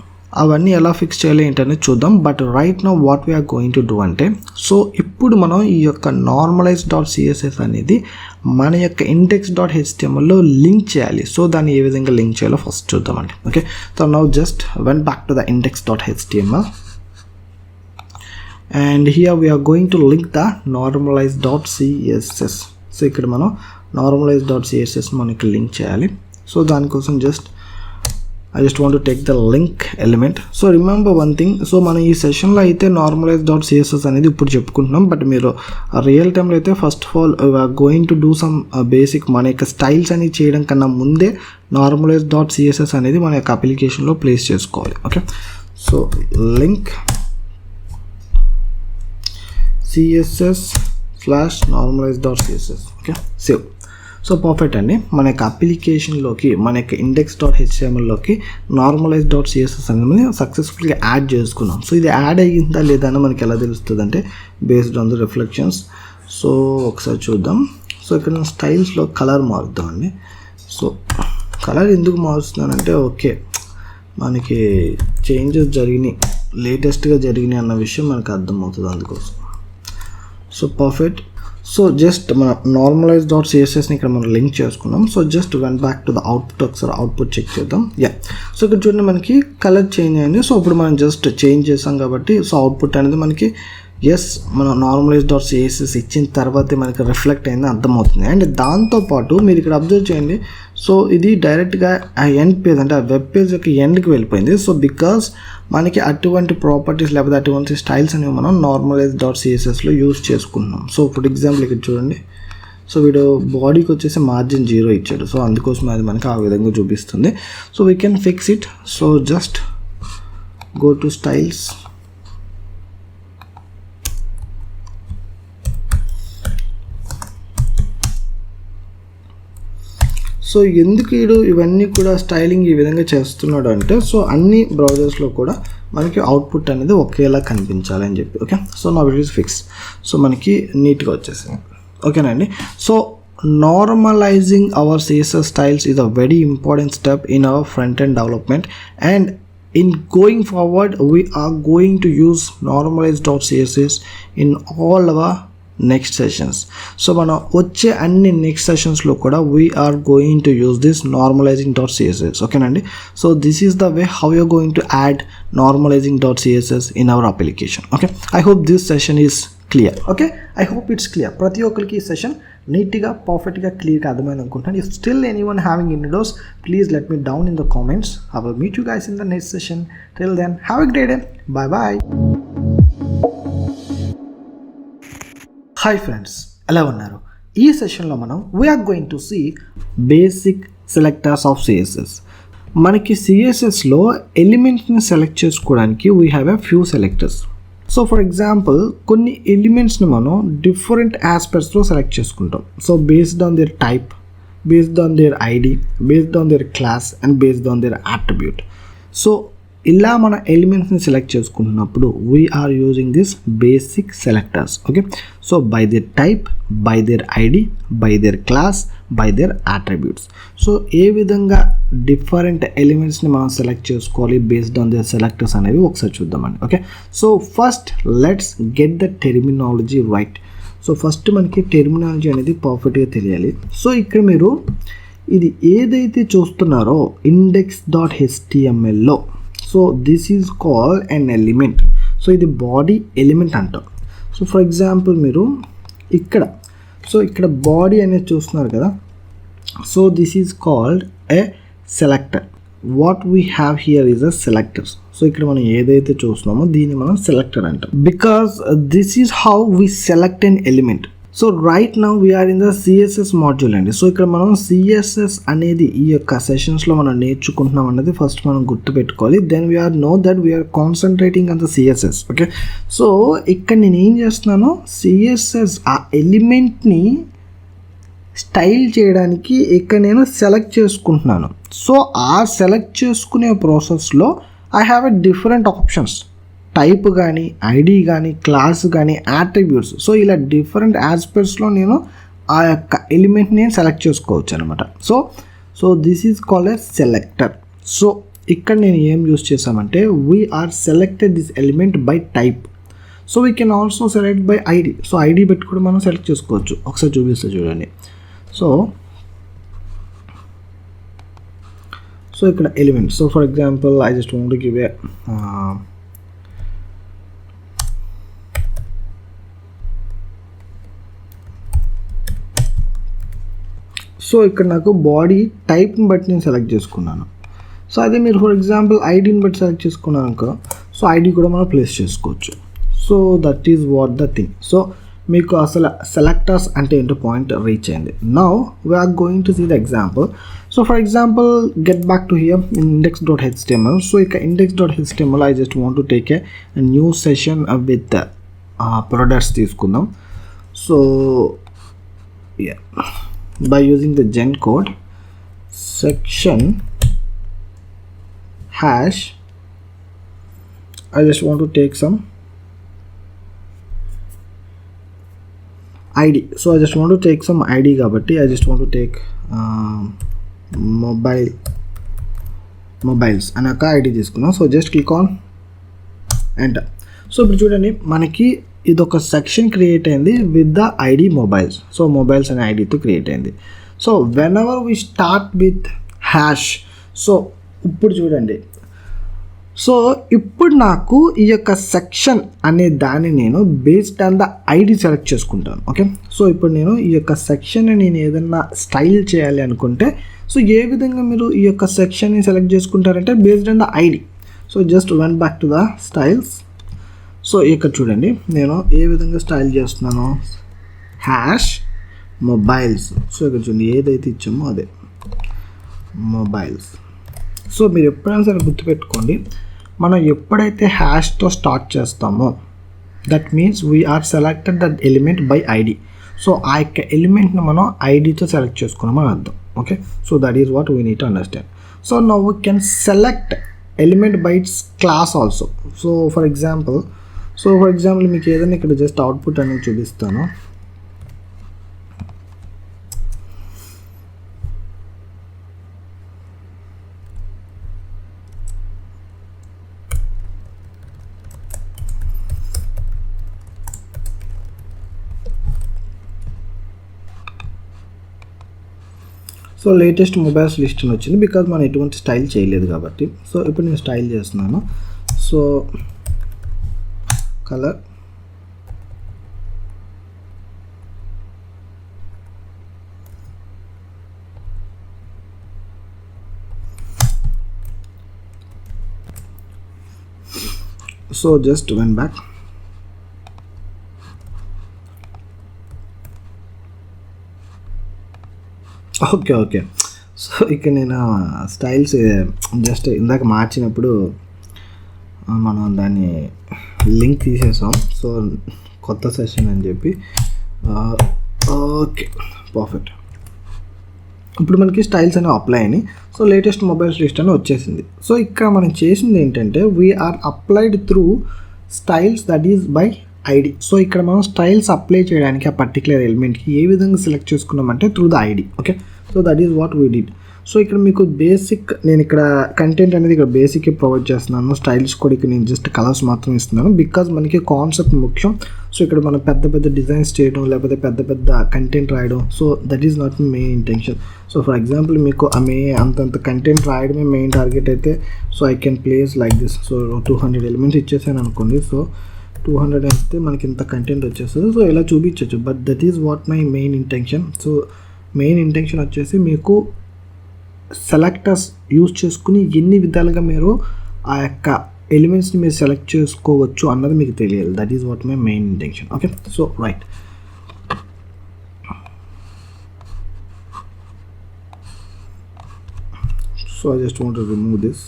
అవన్నీ ఎలా ఫిక్స్ చేయాలి ఏంటనేది చూద్దాం. But right now what we're going to do అంటే, సో ఇప్పుడు మనం ఈ యొక్క normalize.css అనేది మన యొక్క index.htmlలో లింక్ చేయాలి. సో దాన్ని ఏ విధంగా లింక్ చేయాలో ఫస్ట్ చూద్దామండి, okay. So now just when back to the index.html and here we are going to link the normalize.css. So ఇక్కడ మనం normalize.css మనకి లింక్ చేయాలి. సో దానికోసం I just want to take the link element. So remember one thing, so మనం ఈ సెషన్లో అయితే normalize.css అనేది ఇప్పుడు చెప్పుకుంటున్నాం. బట్ మీరు రియల్ టైంలో అయితే first of all going to do some basic మన యొక్క స్టైల్స్ అని చేయడం కన్నా ముందే normalize.css అనేది మన యొక్క అప్లికేషన్లో ప్లేస్ చేసుకోవాలి, okay. So link css/normalize.css, okay, save. So perfect అండి. మన యొక్క అప్లికేషన్లోకి మన యొక్క index.htmlలోకి normalize.css అనేది సక్సెస్ఫుల్గా యాడ్ చేసుకున్నాం. సో ఇది యాడ్ అయ్యిందా లేదా అని మనకి ఎలా తెలుస్తుంది అంటే based on the reflections. So ఒకసారి చూద్దాం. సో ఇక్కడ స్టైల్స్లో కలర్ మారుద్దామండి. సో కలర్ ఎందుకు మారుస్తున్నానంటే, ఓకే, మనకి చేంజెస్ జరిగినాయి, లేటెస్ట్గా జరిగినాయి అన్న విషయం మనకు అర్థమవుతుంది అందుకోసం. So perfect. సో జస్ట్ మన normalize.cssని ఇక్కడ మనం లింక్ చేసుకున్నాం. So just when back to the output, ఒకసారి అవుట్పుట్ చెక్ చేద్దాం. యా, సో ఇక్కడ చూడండి మనకి కలర్ చేంజ్ అయింది. సో ఇప్పుడు మనం జస్ట్ చేంజ్ చేసాం కాబట్టి సో అవుట్పుట్ అనేది మనకి ఎస్ మనం normalize.css ఇచ్చిన తర్వాతే మనకి రిఫ్లెక్ట్ అయింది అర్థమవుతుంది. అండ్ దాంతోపాటు మీరు ఇక్కడ అబ్జర్వ్ చేయండి, సో ఇది డైరెక్ట్గా ఆ ఎండ్ పేజ్ అంటే ఆ వెబ్ పేజ్ యొక్క ఎండ్కి వెళ్ళిపోయింది. సో బికాస్ మనకి అటువంటి ప్రాపర్టీస్ లేకపోతే అటువంటి స్టైల్స్ అనేవి మనం normalize.cssలో యూజ్ చేసుకుంటున్నాం. సో ఫర్ ఎగ్జాంపుల్ ఇక్కడ చూడండి, సో వీడు బాడీకి వచ్చేసి మార్జిన్ 0 ఇచ్చాడు. సో అందుకోసం అది మనకి ఆ విధంగా చూపిస్తుంది. So we can fix it. So just go to styles. So ఎందుకు వీడు ఇవన్నీ కూడా స్టైలింగ్ ఈ విధంగా చేస్తున్నాడు అంటే, సో అన్ని బ్రౌజర్స్లో కూడా మనకి అవుట్పుట్ అనేది ఒకేలా కనిపించాలి అని చెప్పి. ఓకే, సో నా ఇట్ ఈస్ ఫిక్స్. సో మనకి నీట్గా వచ్చేసింది. ఓకేనండి. So normalizing our CSS styles is a very important step in our front-end development, and in going forward we are going to use Normalize Dot Css in all our next sessions. So mana వచ్చే అన్ని నెక్స్ట్ సెషన్స్లో కూడా we are going to use this normalizing dot css. Okay nandi. So this is the way how you are going to add normalizing dot css in our application. Okay, I hope this session is clear. Okay, I hope it's clear. ప్రతి ఒక్కరికి ఈ సెషన్ నీట్గా పర్ఫెక్ట్గా క్లియర్గా అర్థమైంది అనుకుంటాను. If still anyone having any doubts, please let me down in the comments. I will meet you guys in the next session. Till then have a great day. Bye bye. Hi friends, ఎలా ఉన్నారు? ఈ సెషన్లో మనం we're going to see basic selectors of CSS. మనకి సిఎస్ఎస్లో ఎలిమెంట్స్ని సెలెక్ట్ చేసుకోవడానికి we have a few selectors. So for example కొన్ని ఎలిమెంట్స్ని మనం డిఫరెంట్ ఆస్పెక్ట్స్లో సెలెక్ట్ చేసుకుంటాం. So based on their type, based on their ID, based on their class and based on their attribute. So ఇలా మన ఎలిమెంట్స్ని సెలెక్ట్ చేసుకుంటున్నప్పుడు we're using this basic selectors. Okay, so by their type, by their ID, by their class, by their attributes. So ఏ విధంగా డిఫరెంట్ ఎలిమెంట్స్ని మనం సెలెక్ట్ చేసుకోవాలి బేస్డ్ ఆన్ దేర్ సెలెక్టర్స్ అనేవి ఒకసారి చూద్దామండి. Okay, so first let's get the terminology right. So first మనకి టెర్మినాలజీ అనేది పర్ఫెక్ట్గా తెలియాలి. సో ఇక్కడ మీరు ఇది ఏదైతే చూస్తున్నారో index.htmlలో, so this is called an element. So ఇది బాడీ ఎలిమెంట్ అంటాం. సో ఫర్ ఎగ్జాంపుల్ మీరు ఇక్కడ బాడీ అనేది చూస్తున్నారు కదా. So this is called a selector. What we have here is a selectors. So ఇక్కడ మనం ఏదైతే చూస్తున్నామో దీన్ని మనం సెలెక్టర్ అంటాం, because this is how we select an element. So right now we're in the CSS module అండి. సో ఇక్కడ మనం సిఎస్ఎస్ అనేది ఈ యొక్క సెషన్స్లో మనం నేర్చుకుంటున్నాం అన్నది ఫస్ట్ మనం గుర్తుపెట్టుకోవాలి. Then we're know that we're concentrating on the CSS. Okay, so ఇక్కడ నేను ఏం చేస్తున్నాను, సిఎస్ఎస్ ఆ ఎలిమెంట్ని స్టైల్ చేయడానికి ఇక్కడ నేను సెలెక్ట్ చేసుకుంటున్నాను. సో ఆ సెలెక్ట్ చేసుకునే ప్రాసెస్లో I have a different options, type కానీ, ఐడి కానీ, క్లాస్ కానీ, అట్రిబ్యూట్స్. సో ఇలా డిఫరెంట్ ఆస్పెక్ట్స్లో నేను ఆ యొక్క ఎలిమెంట్ని సెలెక్ట్ చేసుకోవచ్చు అనమాట. So this is called a selector. So ఇక్కడ నేను ఏం యూస్ చేసామంటే we're selected this element by type. So we can also select by ID. So ID పెట్టి కూడా మనం సెలెక్ట్ చేసుకోవచ్చు. ఒకసారి చూపిస్తే చూడండి. సో ఇక్కడ element. So for example I just want to give a so ఇక్కడ నాకు బాడీ టైప్ని బట్టి నేను సెలెక్ట్ చేసుకున్నాను. సో అదే మీరు ఫర్ ఎగ్జాంపుల్ ఐడిని బట్టి సెలెక్ట్ చేసుకున్నాను అనుకో, సో ఐడి కూడా మనం ప్లేస్ చేసుకోవచ్చు. So that is what the thing. So మీకు అసలు సెలెక్టర్స్ అంటే ఏంటో పాయింట్ రీచ్ అయింది. Now we're going to see the example. So for example get back to here index.html. So ఇక index.html I just want to take a new session with products తీసుకుందాం. So by using the gen code section hash, I just want to take some ID. So I just want to take some ID kabatti I just want to take mobiles and aka ID తీసుకున్నాం. So just click on enter. So ఇప్పుడు చూడండి మనకి ఇదొక సెక్షన్ క్రియేట్ అయింది with the ID mobiles. So mobiles అనే ఐడితో క్రియేట్ అయింది. So when ever we start with hash, so ఇప్పుడు చూడండి, సో ఇప్పుడు నాకు ఈ యొక్క సెక్షన్ అనే దాన్ని నేను based on the ID select చేసుకుంటాను. ఓకే, సో ఇప్పుడు నేను ఈ యొక్క సెక్షన్ని నేను ఏదన్నా స్టైల్ చేయాలి అనుకుంటే, సో ఏ విధంగా మీరు ఈ యొక్క సెక్షన్ని సెలెక్ట్ చేసుకుంటారంటే based on the ID. So just when back to the styles. So ఇక్కడ చూడండి నేను ఏ విధంగా స్టైల్ చేస్తున్నాను, హ్యాష్ మొబైల్స్. సో ఇక్కడ చూడండి ఏదైతే ఇచ్చామో అదే మొబైల్స్. సో మీరు ఎప్పుడైనా సరే గుర్తుపెట్టుకోండి, మనం ఎప్పుడైతే హ్యాష్తో స్టార్ట్ చేస్తామో that means we're selected that element by ID. So ఆ యొక్క ఎలిమెంట్ని మనం ఐడితో సెలెక్ట్ చేసుకున్నామని అర్థం. Okay, so that is what we need to understand. So now we can select element by its class also. So for example మీకు ఏదైనా ఇక్కడ జస్ట్ అవుట్పుట్ అనేది చూపిస్తాను. సో లేటెస్ట్ మొబైల్స్ లిస్ట్ అని వచ్చింది బికాజ్ మనం ఎటువంటి స్టైల్ చేయలేదు కాబట్టి. సో ఇప్పుడు నేను స్టైల్ చేస్తున్నాను. So colour, so just when back. Okay, so ఇక నేను స్టైల్స్ జస్ట్ ఇందాక మార్చినప్పుడు మనం దాన్ని లింక్ తీసేసాం. సో కొత్త సెషన్ అని చెప్పి ఓకే పర్ఫెక్ట్. ఇప్పుడు మనకి స్టైల్స్ అనేవి అప్లై అయినాయి. సో లేటెస్ట్ మొబైల్స్ లిస్ట్ అని వచ్చేసింది. సో ఇక్కడ మనం చేసింది ఏంటంటే we're applied through styles that is by ID. So ఇక్కడ మనం స్టైల్స్ అప్లై చేయడానికి ఆ పర్టికులర్ ఎలిమెంట్కి ఏ విధంగా సెలెక్ట్ చేసుకున్నామంటే through the ID. Okay, so that is what we did. So ఇక్కడ మీకు బేసిక్, నేను ఇక్కడ కంటెంట్ అనేది ఇక్కడ బేసిక్ ప్రొవైడ్ చేస్తున్నాను. స్టైల్స్ కూడా ఇక్కడ నేను జస్ట్ కలర్స్ మాత్రం ఇస్తున్నాను బికాజ్ మనకి కాన్సెప్ట్ ముఖ్యం. సో ఇక్కడ మనం పెద్ద డిజైన్స్ చేయడం లేకపోతే పెద్ద కంటెంట్ రాయడం, so that is not my main intention. So for example మీకు అంత కంటెంట్ రాయడమే మెయిన్ టార్గెట్ అయితే so I can place like this. So 200 elements ఇచ్చేసాను అనుకోండి. సో 200 అయితే మనకి ఇంత కంటెంట్ వచ్చేస్తుంది. సో ఇలా చూపించవచ్చు. But that is what my main intention. So main intention వచ్చేసి మీకు సెలెక్టర్స్ యూజ్ చేసుకుని ఎన్ని విధాలుగా మీరు ఆ యొక్క ఎలిమెంట్స్ని మీరు సెలెక్ట్ చేసుకోవచ్చు అన్నది మీకు తెలియాలి. That is what my main intention. Okay, so right. So I just want to remove this.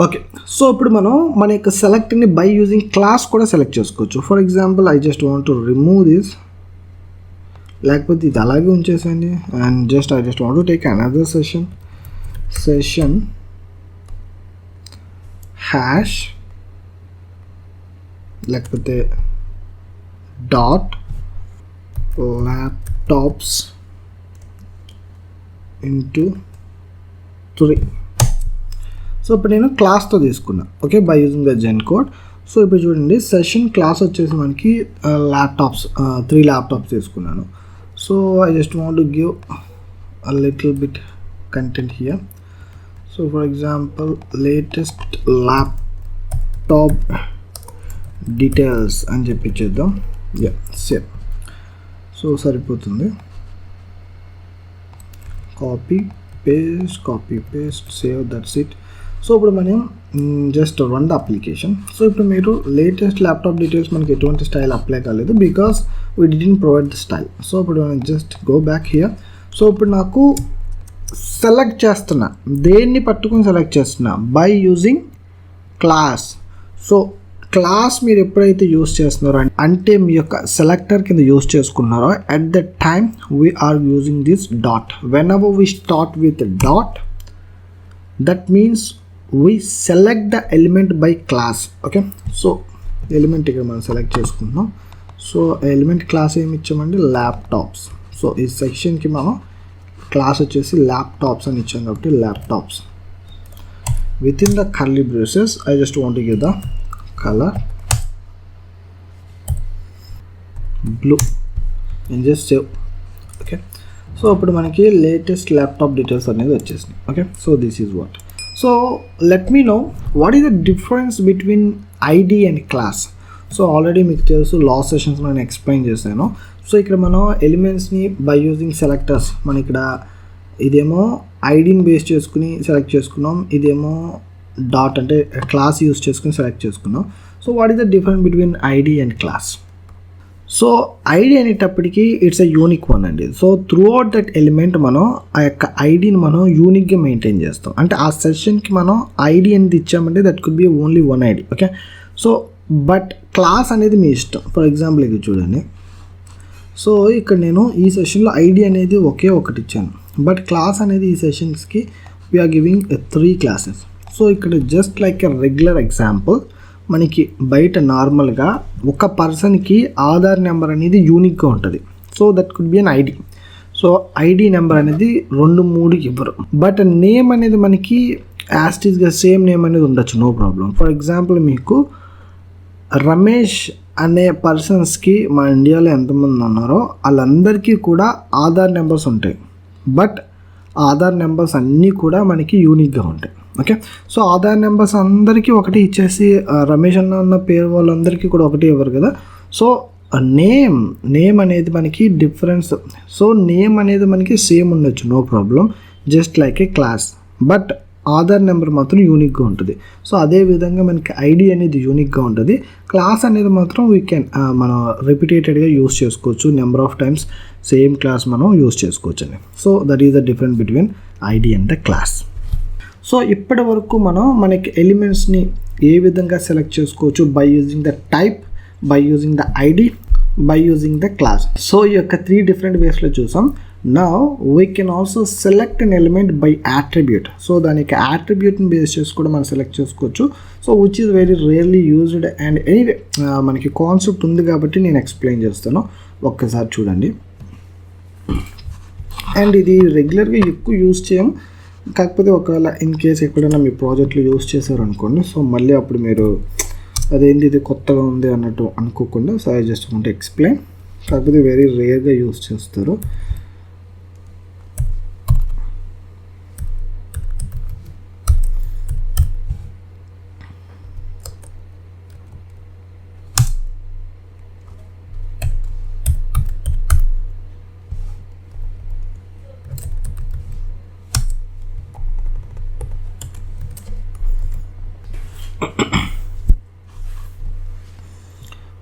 Okay, so ఇప్పుడు మనం మన యొక్క సెలెక్ట్ని బై యూజింగ్ క్లాస్ కూడా సెలెక్ట్ చేసుకోవచ్చు. For example I just want to remove this, లేకపోతే ఇది అలాగే ఉంచేసండి. And just I just want to take another session hash లేకపోతే డాట్ ల్యాప్టాప్స్ ఇంటూ 3. సో ఇప్పుడు నేను క్లాస్తో తీసుకున్నా. Okay, by using the gen code. So ఇప్పుడు చూడండి సెషన్ క్లాస్ వచ్చేసి మనకి ల్యాప్టాప్స్ 3 ల్యాప్టాప్స్ తీసుకున్నాను. So I just want to give a little bit content here. So for example latest laptop details అని చెప్పి చేద్దాం. Yeah, same. సో సరిపోతుంది. Copy paste save, that's it. So ఇప్పుడు మనం just run the application. So ఇప్పుడు మీరు లేటెస్ట్ ల్యాప్టాప్ డీటెయిల్స్ మనకి ఎటువంటి స్టైల్ అప్లై కాలేదు because we didn't provide the style. So ఇప్పుడు మనం just go back here. So ఇప్పుడు నాకు సెలెక్ట్ చేస్తున్నా, దేన్ని పట్టుకుని సెలెక్ట్ చేస్తున్నా by using class. So class మీరు ఎప్పుడైతే యూస్ చేస్తున్నారో అంటే మీ యొక్క సెలెక్టర్ కింద యూస్ చేసుకున్నారో at the time we're using this dot. Whenever we start with dot that means we select the element by class. Okay, so element ఇక్కడ మనం సెలెక్ట్ చేసుకుంటున్నాం. సో ఎలిమెంట్ క్లాస్ ఏమి ఇచ్చామంటే ల్యాప్టాప్స్. సో ఈ సెక్షన్కి మనం క్లాస్ వచ్చేసి ల్యాప్టాప్స్ అని ఇచ్చాం కాబట్టి laptops with in the curly braces I just want to give the colour blue and just save. Okay, so ఇప్పుడు మనకి లేటెస్ట్ ల్యాప్టాప్ డీటెయిల్స్ అనేది వచ్చేసినాయి. Okay, so this is what. So let me know what is the difference between ID and class. So already మీకు తెలుసు, లాస్ట్ సెషన్స్లో నేను ఎక్స్ప్లెయిన్ చేశాను. సో ఇక్కడ మనం ఎలిమెంట్స్ని బై యూజింగ్ సెలెక్టర్స్, మన ఇక్కడ ఇదేమో ఐడిని బేస్ చేసుకుని సెలెక్ట్ చేసుకున్నాం, ఇదేమో డాట్ అంటే క్లాస్ యూజ్ చేసుకుని సెలెక్ట్ చేసుకున్నాం. So what is the difference between ID and class? So ID అనేటప్పటికి ఇట్స్ ఎ యూనిక్ వన్ అండి. So through out that element మనం ఆ యొక్క ఐడిని మనం యూనిక్గా మెయింటైన్ చేస్తాం. అంటే ఆ సెషన్కి మనం ఐడి అనేది ఇచ్చామంటే that could be only one ID. Okay, so but class అనేది మీ ఇష్టం. ఫర్ ఎగ్జాంపుల్ ఇది చూడండి. సో ఇక్కడ నేను ఈ సెషన్లో ఐడి అనేది ఒకే ఒకటి ఇచ్చాను, బట్ క్లాస్ అనేది ఈ సెషన్స్కి వీఆర్ గివింగ్ 3 క్లాసెస్. సో ఇక్కడ just like a regular example, మనకి బయట నార్మల్గా ఒక పర్సన్కి ఆధార్ నెంబర్ అనేది యూనిక్గా ఉంటుంది. So that could be an ID. So ID number అనేది 2-3 ఇవ్వరు, బట్ నేమ్ అనేది మనకి యాస్టీస్గా సేమ్ నేమ్ అనేది ఉండొచ్చు, నో ప్రాబ్లం. ఫర్ ఎగ్జాంపుల్ మీకు రమేష్ అనే పర్సన్స్కి మన ఇండియాలో ఎంతమంది ఉన్నారో వాళ్ళందరికీ కూడా ఆధార్ నెంబర్స్ ఉంటాయి, బట్ ఆధార్ నెంబర్స్ అన్నీ కూడా మనకి యూనిక్గా ఉంటాయి. ఓకే, సో ఆధార్ నెంబర్స్ అందరికీ ఒకటి ఇచ్చేసి రమేష్ అన్న పేరు వాళ్ళందరికీ కూడా ఒకటి ఇవ్వరు కదా. సో నేమ్ అనేది మనకి డిఫరెన్స్. సో నేమ్ అనేది మనకి సేమ్ ఉండొచ్చు, no problem, just like a class, but Aadhaar number మాత్రం యూనిక్గా ఉంటుంది. సో అదేవిధంగా మనకి ఐడి అనేది యూనిక్గా ఉంటుంది. క్లాస్ అనేది మాత్రం మనం రిపీటెడ్గా యూస్ చేసుకోవచ్చు, number of times same class మనం యూస్ చేసుకోవచ్చు అండి. So that is the difference between ID and the class. So ఇప్పటి వరకు మనం మనకి ఎలిమెంట్స్ని ఏ విధంగా సెలెక్ట్ చేసుకోవచ్చు, by using the type, by using the ID, by using the class. So ఈ యొక్క 3 డిఫరెంట్ వేస్లో చూసాం. Now we can also select an element by attribute. So దానికి attribute బేస్ చేసి కూడా మనం సెలెక్ట్ చేసుకోవచ్చు. So which is very rarely used. And anyway మనకి కాన్సెప్ట్ ఉంది కాబట్టి నేను ఎక్స్ప్లెయిన్ చేస్తాను, ఒక్కసారి చూడండి. అండ్ ఇది రెగ్యులర్గా ఎక్కువ యూజ్ చేయం, కాకపోతే ఒకవేళ ఇన్ కేస్ ఎక్కడైనా మీ ప్రాజెక్ట్లో యూజ్ చేశారు అనుకోండి, సో మళ్ళీ అప్పుడు మీరు అదేంటి ఇది కొత్తగా ఉంది అన్నట్టు అనుకోకుండా. So I just want explain, కాకపోతే వెరీ రేర్గా యూజ్ చేస్తారు.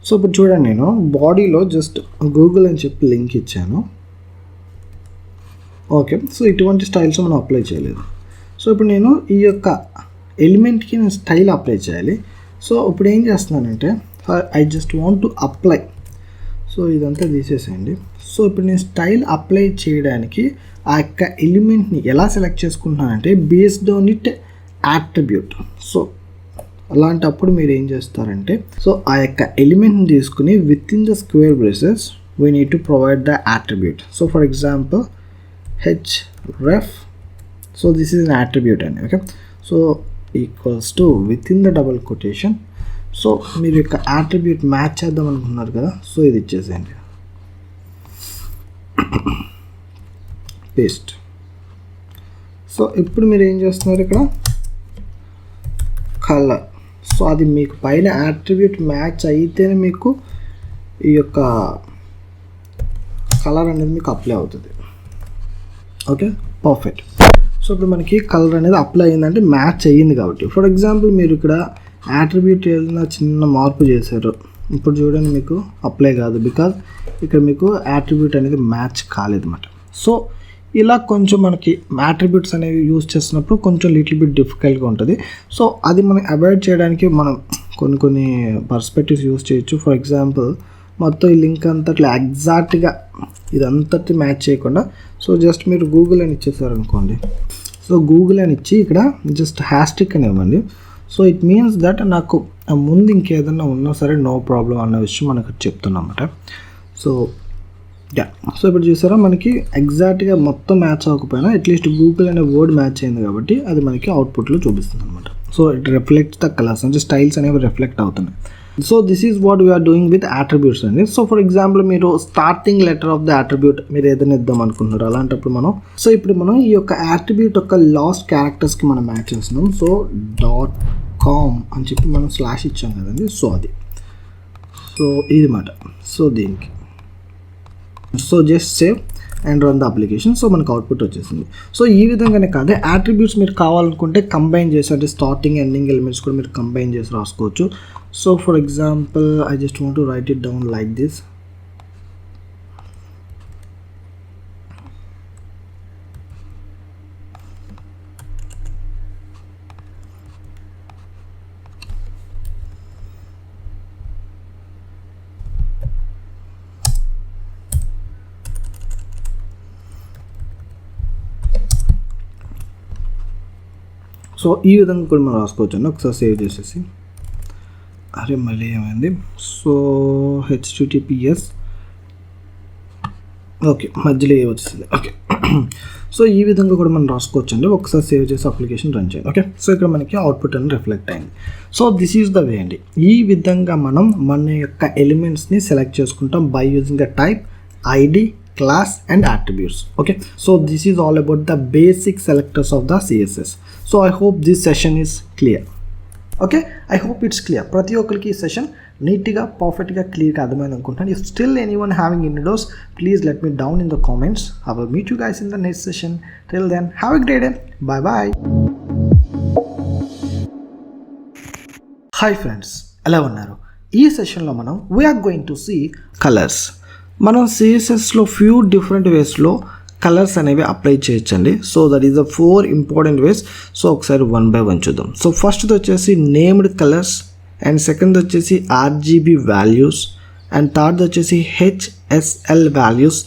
సో ఇప్పుడు చూడండి, నేను బాడీలో జస్ట్ గూగుల్ అని చెప్పి లింక్ ఇచ్చాను. ఓకే, సో ఇటువంటి స్టైల్స్ మనం అప్లై చేయలేదు. సో ఇప్పుడు నేను ఈ యొక్క ఎలిమెంట్కి నేను స్టైల్ అప్లై చేయాలి. సో ఇప్పుడు ఏం చేస్తున్నానంటే I just want to apply. So ఇదంతా తీసేసేయండి. సో ఇప్పుడు నేను స్టైల్ అప్లై చేయడానికి ఆ యొక్క ఎలిమెంట్ని ఎలా సెలెక్ట్ చేసుకుంటున్నానంటే based on it attribute. So అలాంటప్పుడు మీరు ఏం చేస్తారంటే, సో ఆ యొక్క ఎలిమెంట్ని తీసుకుని with in the square braces we need to provide the attribute. So for example href. So this is an attribute అండి. Okay, so equals to with in the double quotation. So మీరు యొక్క యాట్రిబ్యూట్ మ్యాచ్ చేద్దాం అనుకున్నారు కదా, సో ఇది ఇచ్చేసేయండి, పేస్ట్. సో ఇప్పుడు మీరు ఏం చేస్తున్నారు ఇక్కడ కలర్. సో అది మీకు పైన యాట్రిబ్యూట్ మ్యాచ్ అయితేనే మీకు ఈ యొక్క కలర్ అనేది మీకు అప్లై అవుతుంది. Okay, perfect. సో ఇప్పుడు మనకి కలర్ అనేది అప్లై అయిందంటే మ్యాచ్ అయ్యింది కాబట్టి. ఫర్ ఎగ్జాంపుల్ మీరు ఇక్కడ యాట్రిబ్యూట్ ఏదైనా చిన్న మార్పు చేశారు, ఇప్పుడు చూడండి మీకు అప్లై కాదు, బికాజ్ ఇక్కడ మీకు యాట్రిబ్యూట్ అనేది మ్యాచ్ కాలేదన్నమాట. సో ఇలా కొంచెం మనకి యాట్రిబ్యూట్స్ అనేవి యూజ్ చేస్తున్నప్పుడు కొంచెం లిటిల్ బిట్ డిఫికల్ట్గా ఉంటుంది. సో అది మనం అవాయిడ్ చేయడానికి మనం కొన్ని పర్స్పెక్టివ్స్ యూజ్ చేయొచ్చు. ఫర్ ఎగ్జాంపుల్ మొత్తం ఈ లింక్ అంతట్లో ఎగ్జాక్ట్గా ఇదంతటి మ్యాచ్ చేయకుండా, సో జస్ట్ మీరు గూగుల్ అని ఇచ్చేసారు అనుకోండి. సో గూగుల్ అని ఇచ్చి ఇక్కడ జస్ట్ హ్యాష్ట్రిక్ అని ఇవ్వండి. సో ఇట్ మీన్స్ దట్ నాకు ముందు ఇంకేదన్నా ఉన్నా సరే నో ప్రాబ్లం అన్న విషయం మనకు చెప్తున్నమాట. సో సో ఇప్పుడు చూసారా మనకి ఎగ్జాక్ట్గా మొత్తం మ్యాచ్ అవ్వకపోయినా అట్లీస్ట్ గూగుల్ అనే వర్డ్ మ్యాచ్ అయింది కాబట్టి అది మనకి అవుట్పుట్లో చూపిస్తుంది అనమాట. So it reflects the colours, అంటే స్టైల్స్ అనేవి రిఫ్లెక్ట్ అవుతున్నాయి. So this is what we're doing with attributes అండి. సో ఫర్ ఎగ్జాంపుల్ మీరు starting letter of the attribute మీరు ఏదైనా ఇద్దాం అనుకుంటున్నారు, అలాంటప్పుడు మనం ఈ యొక్క యాట్రిబ్యూట్ యొక్క లాస్ట్ క్యారెక్టర్స్కి మనం మ్యాచ్ చేస్తున్నాం. సో .com అని చెప్పి మనం స్లాష్ ఇచ్చాం కదండి. సో అది ఇది మాట. సో దీనికి so just save and run the application. So మనకు అవుట్పుట్ వచ్చేసింది. సో ఈ విధంగానే కాదు, యాట్రిబ్యూట్స్ మీరు కావాలనుకుంటే కంబైన్ చేసి, అంటే స్టార్టింగ్ ఎండింగ్ ఎలిమెంట్స్ కూడా మీరు కంబైన్ చేసి రాసుకోవచ్చు. So for example I just want to right it down like this. So ఈ విధంగా కూడా మనం రాసుకోవచ్చు అండి. ఒకసారి సేవ్ చేసేసి, అరే మళ్ళీ ఏమైంది, సో https ఓకే మధ్యలో ఏ వచ్చింది, ఓకే. సో ఈ విధంగా కూడా మనం రాసుకోవచ్చు అండి. ఒకసారి సేవ్ చేసి అప్లికేషన్ రన్ చేయాలి. ఓకే, సో ఇక్కడ మనకి అవుట్పుట్ అని రిఫ్లెక్ట్ అయింది. So this is the way అండి. ఈ విధంగా మనం మన యొక్క ఎలిమెంట్స్ని సెలెక్ట్ చేసుకుంటాం by using the type, ID, class and attributes. Okay, so this is all about the basic selectors of the CSS. So I hope this session is clear. Okay, I hope it's clear. ప్రతి ఒక్కరికి ఈ సెషన్ నీట్గా పర్ఫెక్ట్గా క్లియర్గా అర్థమైంది అనుకుంటాను. If still anyone having any doubts, please let me down in the comments. I will meet you guys in the next session. Till then have a great day. Bye bye. Hi friends, ఎలా ఉన్నారు? ఈ సెషన్లో మనం we're going to see colours. మనం సిఎస్ఎస్లో ఫ్యూ డిఫరెంట్ వేస్లో కలర్స్ అనేవి అప్లై చేయొచ్చండి. So that is the 4 important ways. So ఒకసారి 1 by 1 చూద్దాం. సో ఫస్ట్ది వచ్చేసి నేమ్డ్ కలర్స్, అండ్ సెకండ్ వచ్చేసి ఆర్జీబీ వాల్యూస్, అండ్ థర్డ్ వచ్చేసి హెచ్ఎస్ఎల్ వాల్యూస్,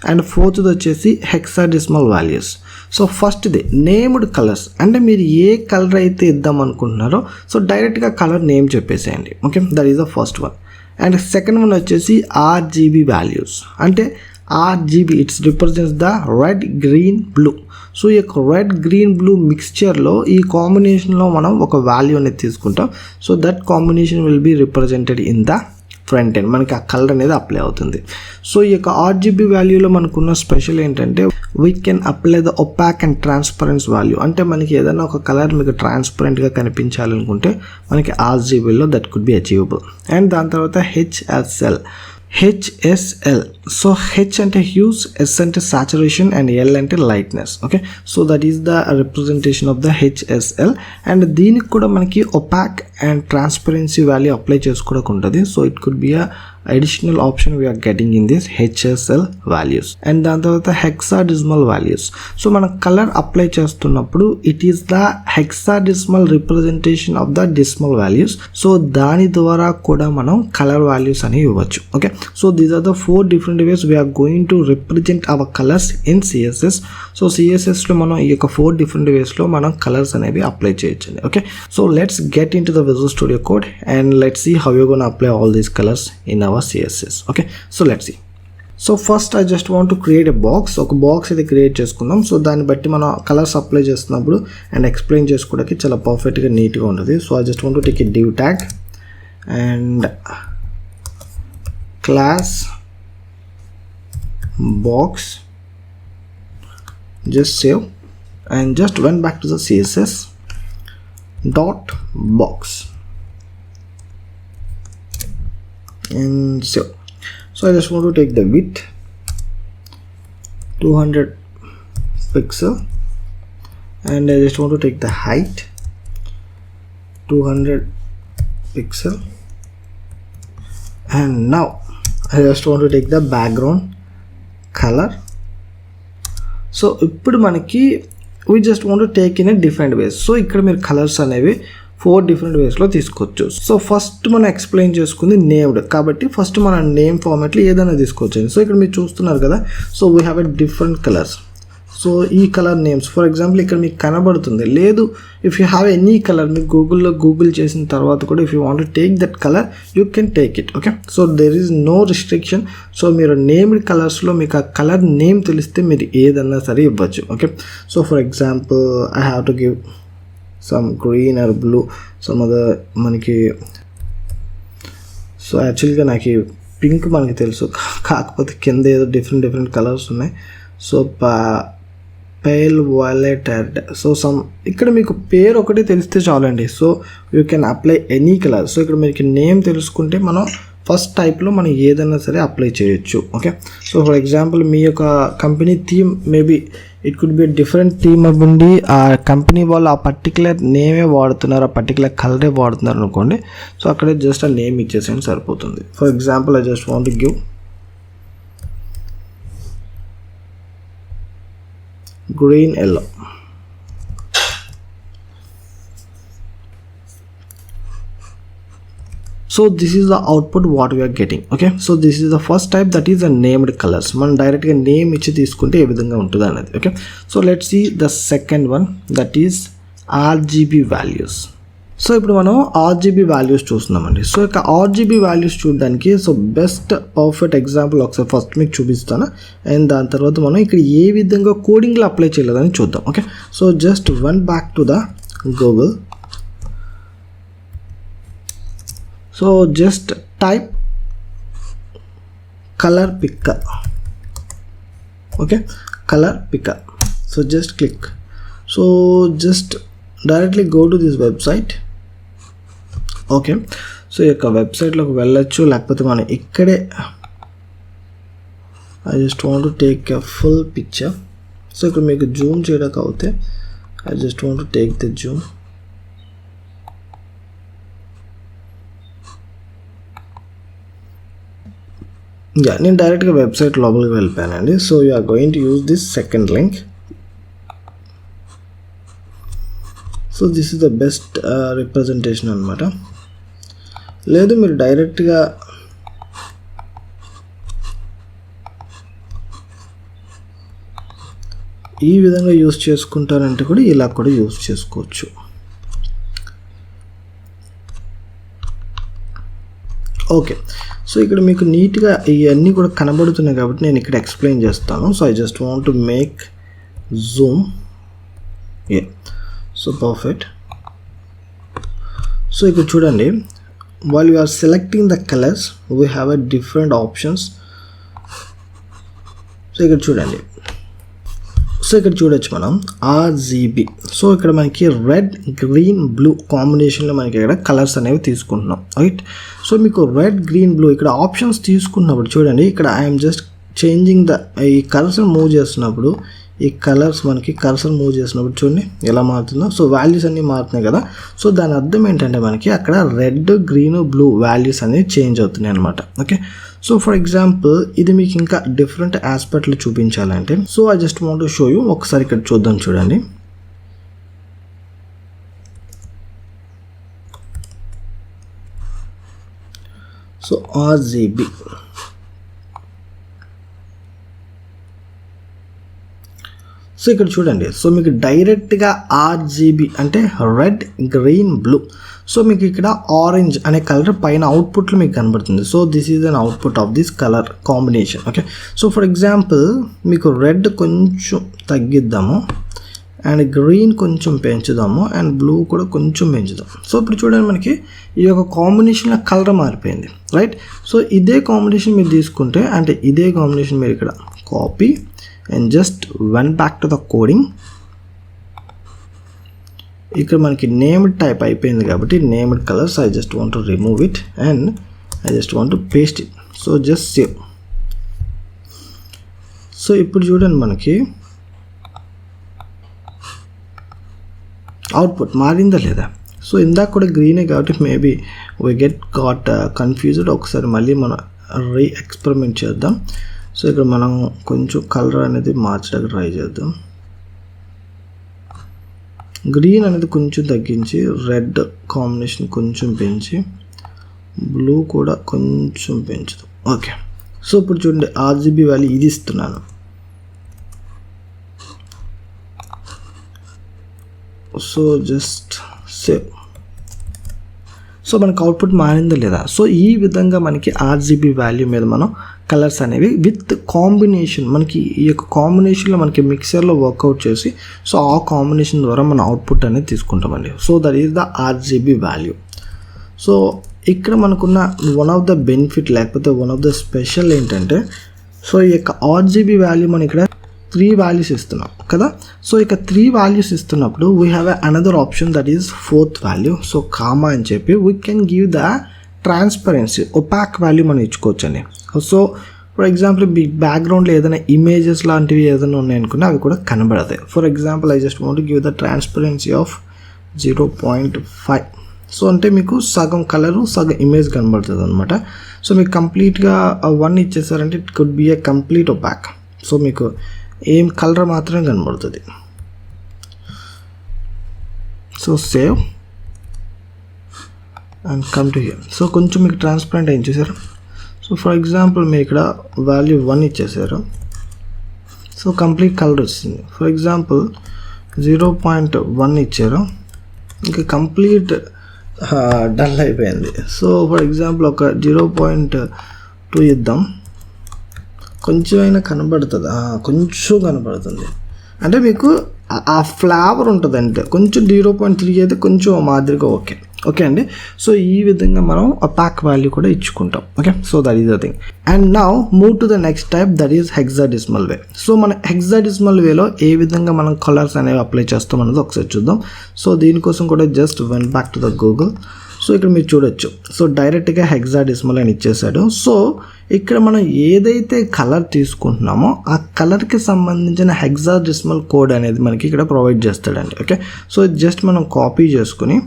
అండ్ ఫోర్త్ది వచ్చేసి హెక్సాడెసిమల్ వాల్యూస్. సో ఫస్ట్ది నేమ్డ్ కలర్స్, అంటే మీరు ఏ కలర్ అయితే ఇద్దాం అనుకుంటున్నారో సో డైరెక్ట్గా కలర్ నేమ్ చెప్పేసేయండి. Okay, that is the first one. And second one వచ్చేసి ఆర్జీబీ వాల్యూస్, అంటే RGB it's represents the red, green, blue. So ఈ యొక్క రెడ్, గ్రీన్, బ్లూ మిక్స్చర్లో ఈ కాంబినేషన్లో మనం ఒక వాల్యూ అనేది తీసుకుంటాం. So that combination will be represented in the front end. మనకి ఆ కలర్ అనేది అప్లై అవుతుంది. సో ఈ యొక్క ఆర్జీబీ వాల్యూలో మనకున్న స్పెషల్ ఏంటంటే we can apply the opaque and transparence value. అంటే మనకి ఏదైనా ఒక కలర్ మీకు ట్రాన్స్పరెంట్గా కనిపించాలనుకుంటే మనకి ఆర్జీబీలో that could be achievable. And దాని తర్వాత హెచ్ఎస్ఎల్. సో హెచ్ అంటే హ్యూస్, ఎస్ అంటే సాచురేషన్, అండ్ ఎల్ అంటే lightness. Okay, so that is the representation of the HSL. And దీనికి కూడా మనకి opaque and transparency value apply చేసుకోవడానికి ఉంటుంది. So it could be a additional option we are getting in this HSL values. And దాని తర్వాత హెక్సాడెసిమల్ వాల్యూస్. సో మనం కలర్ అప్లై చేస్తున్నప్పుడు it is the hexadecimal representation of the decimal values. So దాని ద్వారా కూడా మనం కలర్ వాల్యూస్ అనేవి ఇవ్వచ్చు. Okay, so these are the 4 different ways we're going to represent our colours in CSS. So సిఎస్ఎస్లో మనం ఈ యొక్క 4 డిఫరెంట్ వేస్లో మనం కలర్స్ అనేవి అప్లై చేయొచ్చండి. Okay, so let's get in to the Visual Studio Code and let's see how you gonna apply all these colours in our CSS. Okay, so let's see. So first I just want to create a box. ఒక బాక్స్ అయితే క్రియేట్ చేసుకుందాం. సో దాన్ని బట్టి మనం కలర్స్ అప్లై చేస్తున్నప్పుడు అండ్ ఎక్స్ప్లెయిన్ చేసుకోవడానికి చాలా పర్ఫెక్ట్గా నీట్గా ఉంటుంది. So I just want to take A div tag and class box, just save and just went back to the CSS dot box and so I just want to take the width 200 pixel and I just want to take the height 200 pixel and now I just want to take the background color. So ఇప్పుడు మనకి we just want to take in a different ways. So ఇక్కడ మీరు కలర్స్ అనేవి 4 డిఫరెంట్ వేస్లో తీసుకోవచ్చు. సో ఫస్ట్ మనం ఎక్స్ప్లెయిన్ చేసుకుంది నేమ్డ్, కాబట్టి ఫస్ట్ మన నేమ్ ఫార్మాట్లో ఏదైనా తీసుకోవచ్చు. సో ఇక్కడ మీరు చూస్తున్నారు కదా, so we have a different colours. So ఈ కలర్ నేమ్స్ ఫర్ ఎగ్జాంపుల్ ఇక్కడ మీకు కనబడుతుంది. లేదు if you have any colour, మీకు గూగుల్ చేసిన తర్వాత కూడా if you want to take that colour you can take it. Okay, so there is no restriction. So మీరు నేమ్డ్ కలర్స్లో మీకు ఆ కలర్ నేమ్ తెలిస్తే మీరు ఏదన్నా సరే ఇవ్వచ్చు. Okay, so for example I have to give some green or blue, some other మనకి. సో యాక్చువల్గా నాకు పింక్ మనకి తెలుసు, కాకపోతే కింద ఏదో డిఫరెంట్ కలర్స్ ఉన్నాయి. So pale violet red. So some ఇక్కడ మీకు పేరు ఒకటి తెలిస్తే చాలండి. So you can apply any colour. So ఇక్కడ మీకు నేమ్ తెలుసుకుంటే మనం ఫస్ట్ టైప్లో మనం ఏదైనా సరే అప్లై చేయొచ్చు. ఓకే, సో ఫర్ ఎగ్జాంపుల్ మీ యొక్క company theme maybe it could be different theme అవ్వండి. ఆ కంపెనీ వాళ్ళు ఆ పర్టికులర్ నేమే వాడుతున్నారు, ఆ పర్టికులర్ కలరే వాడుతున్నారు అనుకోండి. సో అక్కడే జస్ట్ ఆ నేమ్ ఇచ్చేసేయండి సరిపోతుంది. For example I just want to give green yellow. So this is the output what we are getting. Okay, so this is the first type, that is a named colors. మనం డైరెక్ట్గా నేమ్ ఇచ్చి తీసుకుంటే ఏ విధంగా ఉంటుంది అనేది. Okay, so let's see the second one, that is RGB values. So ఇప్పుడు మనం ఆర్జీబీ వాల్యూస్ చూస్తున్నామండి. సో ఇక ఆర్జీబీ వాల్యూస్ చూడడానికి సో బెస్ట్ పర్ఫెక్ట్ ఎగ్జాంపుల్ ఒకసారి ఫస్ట్ మీకు చూపిస్తాను, అండ్ దాని తర్వాత మనం ఇక్కడ ఏ విధంగా కోడింగ్లో అప్లై చేయలేదని చూద్దాం. Okay, so just one back to the Google. So just type colour picker. Okay, colour picker. So just click. So just directly go to this website. Okay, so ఈ యొక్క వెబ్సైట్లోకి వెళ్ళచ్చు, లేకపోతే మనం ఇక్కడే I just want to take a full picture. So ఇక్కడ మీకు జూమ్ చేయడానికి అవుతే I just want to take the zoom. Yeah, నేను డైరెక్ట్గా వెబ్సైట్ లోపలికి వెళ్ళిపోయానండి. So you are going to use this second link. So this is the best representation అనమాట. లేదు మీరు డైరెక్ట్గా ఈ విధంగా యూజ్ చేసుకుంటారంటే కూడా ఇలా కూడా యూజ్ చేసుకోవచ్చు. ఓకే, సో ఇక్కడ మీకు నీట్గా ఇవన్నీ కూడా కనబడుతున్నాయి కాబట్టి నేను ఇక్కడ ఎక్స్ప్లెయిన్ చేస్తాను. So I just want to make Zoom. A so perfect. So ఇక్కడ చూడండి, while you are selecting the colors we have a different options. So ఇక్కడ చూడండి, సో ఇక్కడ చూడొచ్చు మనం ఆర్జీబీ. సో ఇక్కడ మనకి రెడ్ గ్రీన్ బ్లూ కాంబినేషన్లో మనకి ఇక్కడ కలర్స్ అనేవి తీసుకుంటున్నాం, రైట్. సో మీకు రెడ్ గ్రీన్ బ్లూ ఇక్కడ ఆప్షన్స్ తీసుకున్నప్పుడు చూడండి, ఇక్కడ ఐఎమ్ జస్ట్ చేంజింగ్ ద ఈ కలర్స్ని మూవ్ చేస్తున్నప్పుడు ఈ కలర్స్ మనకి కర్సర్ మూవ్ చేసినప్పుడు చూడండి ఎలా మారుతుందో. సో వాల్యూస్ అన్నీ మారుతున్నాయి కదా. సో దాని అర్థం ఏంటంటే మనకి అక్కడ రెడ్ గ్రీన్ బ్లూ వాల్యూస్ అనేవి చేంజ్ అవుతున్నాయి అనమాట. ఓకే, సో ఫర్ ఎగ్జాంపుల్ ఇది మీకు ఇంకా డిఫరెంట్ ఆస్పెక్ట్లో చూపించాలంటే so I just want to show you. ఒకసారి ఇక్కడ చూద్దాం చూడండి. So RGB. సో ఇక్కడ చూడండి, సో మీకు డైరెక్ట్గా ఆర్జీబీ అంటే రెడ్ గ్రీన్ బ్లూ. సో మీకు ఇక్కడ ఆరెంజ్ అనే కలర్ పైన అవుట్పుట్లో మీకు కనబడుతుంది. So this is an output of this colour combination. Okay, so for example మీకు రెడ్ కొంచెం తగ్గిద్దాము, అండ్ గ్రీన్ కొంచెం పెంచుదాము, అండ్ బ్లూ కూడా కొంచెం పెంచుదాం. సో ఇప్పుడు చూడండి మనకి ఈ యొక్క కాంబినేషన్లో కలర్ మారిపోయింది, రైట్. సో ఇదే కాంబినేషన్ మీరు తీసుకుంటే అంటే ఇదే కాంబినేషన్ మీరు ఇక్కడ copy and just went back to the coding. ఇక్కడ మనకి నేమ్డ్ టైప్ అయిపోయింది కాబట్టి named colours I just want to remove it and I just want to paste it. So just save. So ఇప్పుడు చూడండి మనకి అవుట్పుట్ మారిందా లేదా. సో ఇందాక కూడా గ్రీనే కాబట్టి మేబీ వీ గాట్ కన్ఫ్యూజ్డ్. ఒకసారి మళ్ళీ మనం ఎక్స్పెరిమెంట్ చేద్దాం. సో ఇక్కడ మనం కొంచెం కలర్ అనేది మార్చడానికి ట్రై చేద్దాం. గ్రీన్ అనేది కొంచెం తగ్గించి రెడ్ కాంబినేషన్ కొంచెం పెంచి బ్లూ కూడా కొంచెం పెంచుదాం. ఓకే, సో ఇప్పుడు చూడండి ఆర్జీబీ వాల్యూ ఇది ఇస్తున్నాను. So just save. సో మనకు అవుట్పుట్ మారిందా లేదా. సో ఈ విధంగా మనకి ఆర్జీబీ వాల్యూ మీద మనం కలర్స్ అనేవి విత్ కాంబినేషన్ మనకి ఈ యొక్క కాంబినేషన్లో మనకి మిక్సర్లో వర్కౌట్ చేసి సో ఆ కాంబినేషన్ ద్వారా మనం అవుట్పుట్ అనేది తీసుకుంటామండి. So that is the RGB value. So ఇక్కడ మనకున్న వన్ ఆఫ్ ద బెనిఫిట్ లేకపోతే వన్ ఆఫ్ ద స్పెషల్ ఏంటంటే సో ఈ యొక్క ఆర్జీబీ వాల్యూ మనం ఇక్కడ 3 వాల్యూస్ ఇస్తున్నాం కదా. సో ఇక 3 వాల్యూస్ ఇస్తున్నప్పుడు we have another option that is 4th value. So comma అని చెప్పి we can give the transparency opaque value మనం ఇచ్చుకోవచ్చండి. సో ఫర్ ఎగ్జాంపుల్ మీ బ్యాక్గ్రౌండ్లో ఏదైనా ఇమేజెస్ లాంటివి ఏదైనా ఉన్నాయనుకున్నా అవి కూడా కనబడతాయి. For example I just want give the transparency of 0.5. So అంటే మీకు సగం కలరు సగం ఇమేజ్ కనబడుతుంది అనమాట. సో మీకు కంప్లీట్గా 1 ఇచ్చేసారంటే it could be a complete opaque. So మీకు ఏం కలర్ మాత్రమే కనబడుతుంది. So save and come to here. So కొంచెం మీకు ట్రాన్స్పరెంట్ ఏం చేశారు. సో ఫర్ ఎగ్జాంపుల్ మీరు ఇక్కడ వాల్యూ 1 ఇచ్చేసారు. సో కంప్లీట్ కలర్ వచ్చింది. ఫర్ ఎగ్జాంపుల్ 0.1 ఇచ్చారు, ఇంకా కంప్లీట్ డల్ అయిపోయింది. సో ఫర్ ఎగ్జాంపుల్ ఒక 0.2 ఇద్దాం, కొంచెం అయినా కనబడుతుంది, కొంచెం కనబడుతుంది, అంటే మీకు ఆ ఫ్లేవర్ ఉంటుంది. అంటే కొంచెం 0.3 అయితే కొంచెం మాదిరిగా ఓకే అండి. సో ఈ విధంగా మనం అపాక్ వాల్యూ కూడా ఇచ్చుకుంటాం. Okay, so that is the thing. And now move to the next type, that is hexadecimal way. So మన హెక్సాడెసిమల్ వేలో ఏ విధంగా మనం కలర్స్ అనేవి అప్లై చేస్తాం అనేది ఒకసారి చూద్దాం. సో దీనికోసం కూడా just when back to the Google. So ఇక్కడ మీరు చూడొచ్చు, సో డైరెక్ట్గా హెక్సాడెసిమల్ అని ఇచ్చేసాడు. సో ఇక్కడ మనం ఏదైతే కలర్ తీసుకుంటున్నామో ఆ కలర్కి సంబంధించిన హెక్సాడెసిమల్ కోడ్ అనేది మనకి ఇక్కడ ప్రొవైడ్ చేస్తాడండి. ఓకే, సో జస్ట్ మనం కాపీ చేసుకుని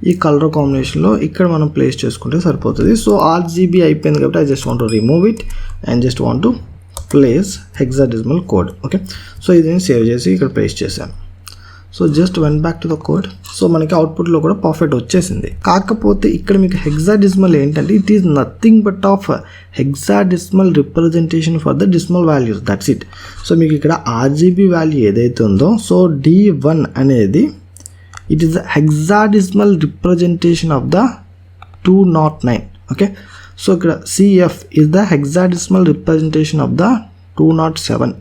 ఈ కలర్ కాంబినేషన్లో ఇక్కడ మనం ప్లేస్ చేసుకుంటే సరిపోతుంది. సో RGB అయిపోయింది కాబట్టి I just want to remove it and just want to place hexadecimal code. Okay, so ఇది నేను సేవ్ చేసి ఇక్కడ ప్లేస్ చేశాను. So just when back to the code. So మనకి అవుట్పుట్లో కూడా పర్ఫెక్ట్ వచ్చేసింది. కాకపోతే ఇక్కడ మీకు హెక్సాడెసిమల్ ఏంటంటే it is nothing but of hexadecimal representation for the decimal values, that's it. So మీకు ఇక్కడ RGB వాల్యూ ఏదైతే ఉందో, సో D1 అనేది it is the hexadecimal representation of the 209. Okay, so CF is the hexadecimal representation of the 207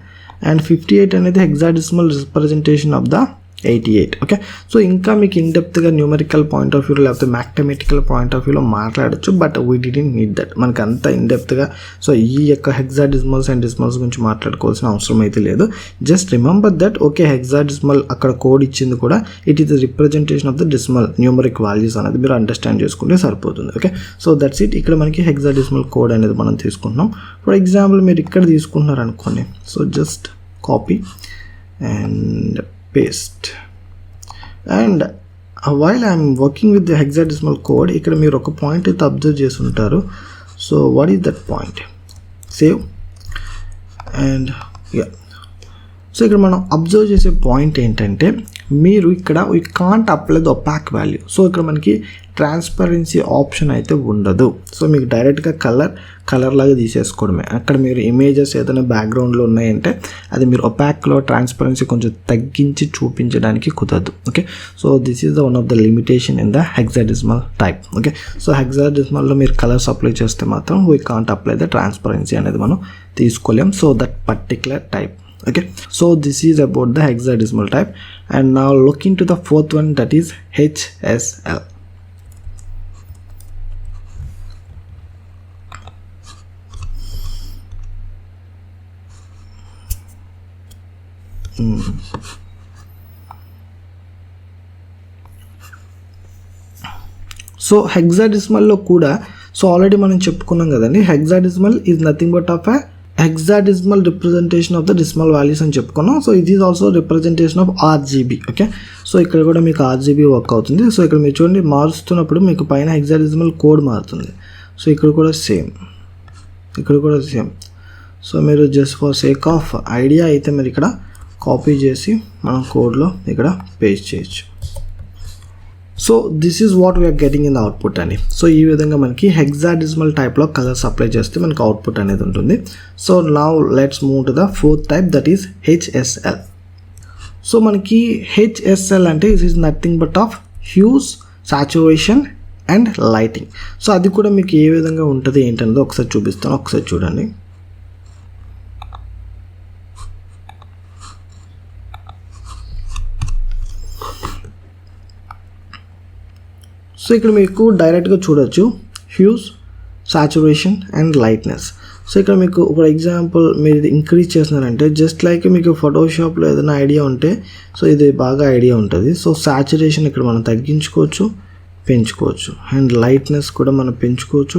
and 58 అనేది hexadecimal representation of the 88. Okay, so ఇంకా మీకు ఇన్డెప్త్గా న్యూమరికల్ పాయింట్ ఆఫ్ వ్యూలో లేకపోతే మ్యాథమెటికల్ పాయింట్ ఆఫ్ వ్యూలో మాట్లాడచ్చు, but we didn't need that. మనకి అంత ఇన్డెప్త్గా సో ఈ యొక్క హెక్సాడెసిమల్స్ అండ్ డెసిమల్స్ గురించి మాట్లాడుకోవాల్సిన అవసరం అయితే లేదు. Just remember that okay, hexadecimal అక్కడ కోడ్ ఇచ్చింది కూడా it is the representation of the decimal numeric values అనేది మీరు అండర్స్టాండ్ చేసుకుంటే సరిపోతుంది. Okay, so that's it. ఇక్కడ మనకి హెక్సాడెసిమల్ కోడ్ అనేది మనం తీసుకుంటున్నాం. ఫర్ ఎగ్జాంపుల్ మీరు ఇక్కడ తీసుకుంటున్నారు అనుకోండి, so just copy and paste, and while I am working with the hexadecimal code, ఇక్కడ మీరు ఒక పాయింట్ అయితే అబ్జర్వ్ చేసి ఉంటారు. So what is that point? Save and so ఇక్కడ మనం అబ్జర్వ్ చేసే పాయింట్ ఏంటంటే మీరు ఇక్కడ we can't apply the opaque value. So ఇక్కడ మనకి ట్రాన్స్పరెన్సీ ఆప్షన్ అయితే ఉండదు. సో మీకు డైరెక్ట్గా కలర్ లాగా తీసేసుకోవడమే. అక్కడ మీరు ఇమేజెస్ ఏదైనా బ్యాక్గ్రౌండ్లో ఉన్నాయంటే అది మీరు ఒపాక్లో ట్రాన్స్పరెన్సీ కొంచెం తగ్గించి చూపించడానికి కుదరదు. Okay, so this is the one of the limitation in the hexadecimal type. Okay, so హెక్సాడెసిమల్లో మీరు కలర్స్ అప్లై చేస్తే మాత్రం we can't apply the transparency అనేది మనం తీసుకోలేం. So that particular type. Okay, so this is about the hexadecimal type. And now look into the fourth one, that is HSL. So హెక్సాడెసిమల్లో కూడా సో ఆల్రెడీ మనం చెప్పుకున్నాం కదండి, hexadecimal is nothing but of a hexadecimal representation of the decimal values అని చెప్పుకున్నాం. సో ఇది is also representation of RGB. Okay, so ఇక్కడ కూడా మీకు RGB వర్క్ అవుతుంది. సో ఇక్కడ మీరు చూడండి, మారుస్తున్నప్పుడు మీకు పైన హెక్సాడెసిమల్ కోడ్ మారుతుంది. సో ఇక్కడ కూడా సేమ్, ఇక్కడ కూడా సేమ్. సో మీరు just for sake of idea అయితే మీరు ఇక్కడ కాపీ చేసి మనం కోడ్లో ఇక్కడ పేస్ట్ చేయొచ్చు. So this is what we're getting in the output అని. సో ఈ విధంగా మనకి హెక్సాడెసిమల్ టైప్లో కలర్స్ అప్లై చేస్తే మనకి అవుట్పుట్ అనేది ఉంటుంది. So now let's move to the fourth type, that is HSL. So మనకి HSL అంటే it is nothing but of hues, saturation and lighting. So అది కూడా మీకు ఏ విధంగా ఉంటుంది ఏంటనేది ఒకసారి చూపిస్తాను, ఒకసారి చూడండి. సో ఇక్కడ మీకు డైరెక్ట్గా చూడొచ్చు hues, saturation and lightness. So ఇక్కడ మీకు ఫర్ ఎగ్జాంపుల్ మీరు ఇది ఇంక్రీజ్ చేస్తున్నారంటే జస్ట్ లైక్ మీకు ఫోటోషాప్లో ఏదైనా ఐడియా ఉంటే సో ఇది బాగా ఐడియా ఉంటుంది. సో సాచురేషన్ ఇక్కడ మనం తగ్గించుకోవచ్చు, పెంచుకోవచ్చు, అండ్ లైట్నెస్ కూడా మనం పెంచుకోవచ్చు,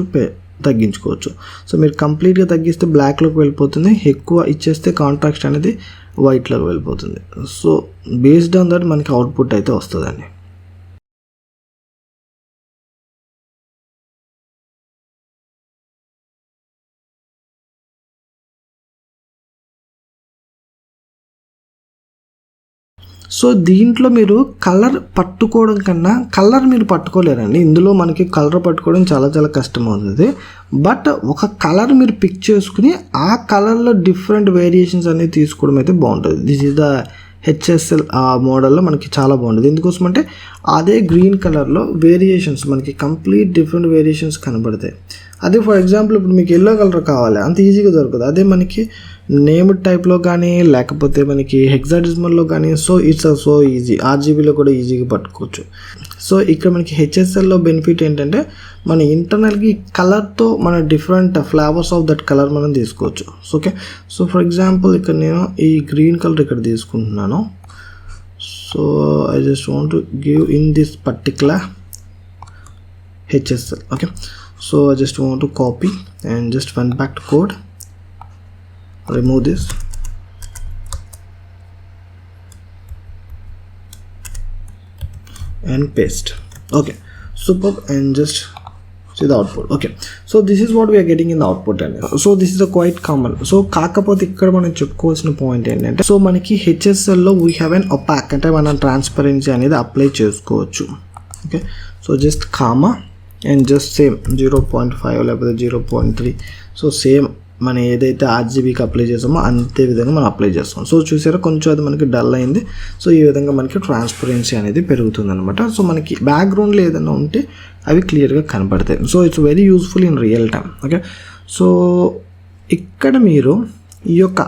తగ్గించుకోవచ్చు. సో మీరు కంప్లీట్గా తగ్గిస్తే బ్లాక్లోకి వెళ్ళిపోతుంది, ఎక్కువ ఇచ్చేస్తే కాంట్రాస్ట్ అనేది వైట్లోకి వెళ్ళిపోతుంది. సో బేస్డ్ ఆన్ దట్ మనకి అవుట్పుట్ అయితే వస్తుందండి. సో దీంట్లో మీరు కలర్ పట్టుకోవడం కన్నా కలర్ మీరు పట్టుకోలేరండి. ఇందులో మనకి కలర్ పట్టుకోవడం చాలా చాలా కష్టం అవుతుంది. బట్ ఒక కలర్ మీరు పిక్ చేసుకుని ఆ కలర్లో డిఫరెంట్ వేరియేషన్స్ అనేవి తీసుకోవడం అయితే బాగుంటుంది. దిస్ ఈజ్ ద హెచ్ఎస్ఎల్ ఆ మోడల్లో మనకి చాలా బాగుంటుంది. ఎందుకోసం అంటే అదే గ్రీన్ కలర్లో వేరియేషన్స్ మనకి కంప్లీట్ డిఫరెంట్ వేరియేషన్స్ కనబడతాయి. అదే ఫర్ ఎగ్జాంపుల్ ఇప్పుడు మీకు ఎల్లో కలర్ కావాలి, అంత ఈజీగా దొరకదు. అదే మనకి నేమ్డ్ టైప్లో కానీ లేకపోతే మనకి హెక్సాడెసిమల్లో కానీ సో ఇట్స్ సో ఈజీ. ఆర్జీబీలో కూడా ఈజీగా పట్టుకోవచ్చు. సో ఇక్కడ మనకి హెచ్ఎస్ఎల్లో బెనిఫిట్ ఏంటంటే మన ఇంటర్నల్కి కలర్తో మన different flavours of that colour మనం తీసుకోవచ్చు. ఓకే, సో ఫర్ ఎగ్జాంపుల్ ఇక్కడ నేను ఈ గ్రీన్ కలర్ ఇక్కడ తీసుకుంటున్నాను. So I just want to give in this particular HSL. Okay, so I just want to copy and just went back to code, remove this, and paste. Okay, superb. And just see the output. Okay, so this is what we are getting in the output. And so this is a quite common. So కాకపోతే ఇక్కడ మనం చెప్పుకోవాల్సిన పాయింట్ ఏంటంటే సో మనకి హెచ్ఎస్ఎల్లో వీ హ్యావ్ అన్ ఒపాక్ అంటే మనం ట్రాన్స్పరెన్సీ అనేది అప్లై చేసుకోవచ్చు. Okay, so just comma and just same 0.5 లేకపోతే 0.3. సో సేమ్ మనం ఏదైతే ఆర్జీబీకి అప్లై చేసామో అంతే విధంగా మనం అప్లై చేస్తాం. సో చూసారా కొంచెం అది మనకి డల్ అయింది. సో ఈ విధంగా మనకి ట్రాన్స్పరెన్సీ అనేది పెరుగుతుంది అనమాట. సో మనకి బ్యాక్గ్రౌండ్లో ఏదైనా ఉంటే అవి క్లియర్గా కనపడతాయి. So it's very useful in real time. Okay, so ఇక్కడ మీరు ఈ యొక్క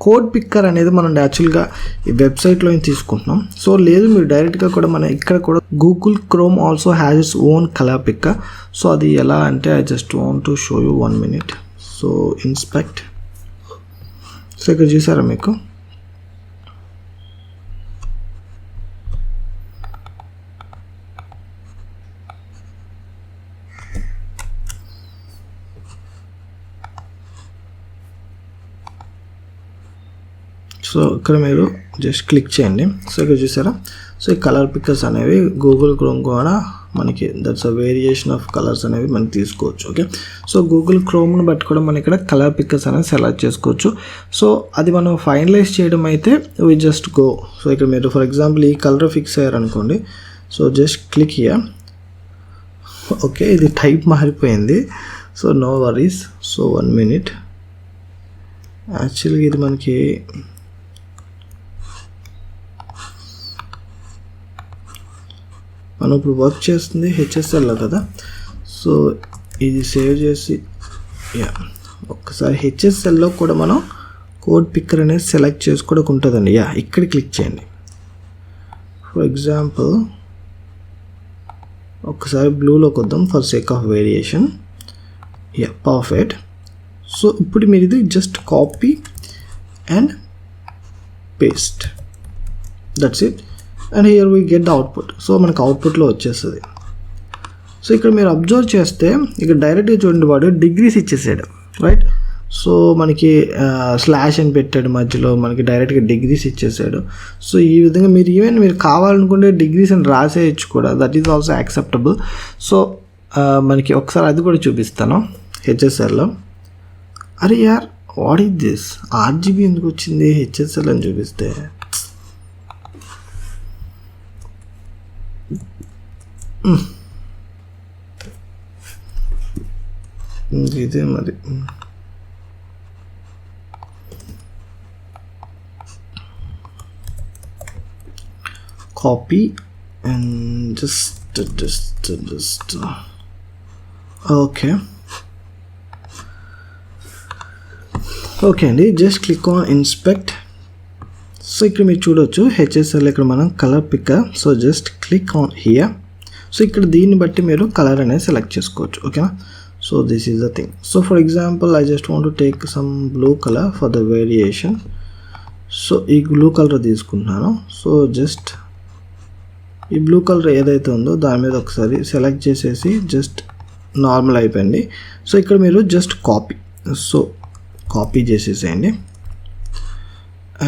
కోడ్ పిక్కర్ అనేది మనం యాక్చువల్గా ఈ వెబ్సైట్లో తీసుకుంటున్నాం. సో లేదు మీరు డైరెక్ట్గా కూడా మన ఇక్కడ కూడా Google chrome also has its own colour picker. So అది ఎలా అంటే I just want to show you 1 minute. So inspect. So ఇక్కడ చూసారా మీకు సో ఇక్కడ మీరు జస్ట్ క్లిక్ చేయండి. సో ఇక్కడ చూసారా సో ఈ కలర్ పిక్కర్స్ అనేవి గూగుల్ క్రోమ్ కూడా మనకి that's a variation of colours అనేవి మనం తీసుకోవచ్చు. ఓకే, సో గూగుల్ క్రోమ్ను బట్టి కూడా మనం ఇక్కడ కలర్ పిక్కర్స్ అనేది సెలెక్ట్ చేసుకోవచ్చు. సో అది మనం ఫైనలైజ్ చేయడం అయితే వి జస్ట్ గో. సో ఇక్కడ మీరు ఫర్ ఎగ్జాంపుల్ ఈ కలర్ ఫిక్స్ అయ్యారనుకోండి. So just click here. Okay, ఇది టైప్ మారిపోయింది. So no worries. So 1 minute. యాక్చువల్గా ఇది మనకి మనం ఇప్పుడు వర్క్ చేస్తుంది హెచ్ఎస్ఎల్లో కదా. సో ఇది సేవ్ చేసి ఒక్కసారి హెచ్ఎస్ఎల్లో కూడా మనం కోడ్ పిక్కర్ అనేది సెలెక్ట్ చేసుకోవడానికి ఉంటుందండి. ఇక్కడ క్లిక్ చేయండి. ఫర్ ఎగ్జాంపుల్ ఒక్కసారి బ్లూలోకి వద్దాం for sake of variation. Perfect. So ఇప్పుడు మీరు ఇది just copy and paste. That's it. And here we get the output. So మనకు అవుట్పుట్లో వచ్చేస్తుంది. సో ఇక్కడ మీరు అబ్జర్వ్ చేస్తే ఇక్కడ డైరెక్ట్గా చూడండి వాడు డిగ్రీస్ ఇచ్చేసాడు, రైట్. సో మనకి స్లాష్ అని పెట్టాడు మధ్యలో, మనకి డైరెక్ట్గా డిగ్రీస్ ఇచ్చేసాడు. సో ఈ విధంగా మీరు ఈవెన్ మీరు కావాలనుకుంటే డిగ్రీస్ అని రాసేయచ్చు కూడా, that is also acceptable. So మనకి ఒకసారి అది కూడా చూపిస్తాను హెచ్ఎస్ఎల్లో. అరే యార్ వాట్ ఈస్ దిస్, ఆర్జీబీ ఎందుకు వచ్చింది హెచ్ఎస్ఎల్ అని చూపిస్తే? ఇదే మరి కాపీ అండ్ జస్ట్ ఓకే అండి. Just click on inspect. So ఇక్కడ మీరు చూడవచ్చు హెచ్ఎస్ఎల్ ఇక్కడ మనం colour picker. So just click on here. So ఇక్కడ దీన్ని బట్టి మీరు కలర్ అనేది సెలెక్ట్ చేసుకోవచ్చు. ఓకేనా. So this is the thing. So for example I just want to take some blue colour for the variation. So ఈ బ్లూ కలర్ తీసుకుంటున్నాను. సో జస్ట్ ఈ బ్లూ కలర్ ఏదైతే ఉందో దాని మీద ఒకసారి సెలెక్ట్ చేసేసి జస్ట్ నార్మల్ అయిపోయింది. సో ఇక్కడ మీరు జస్ట్ కాపీ చేసేసేయండి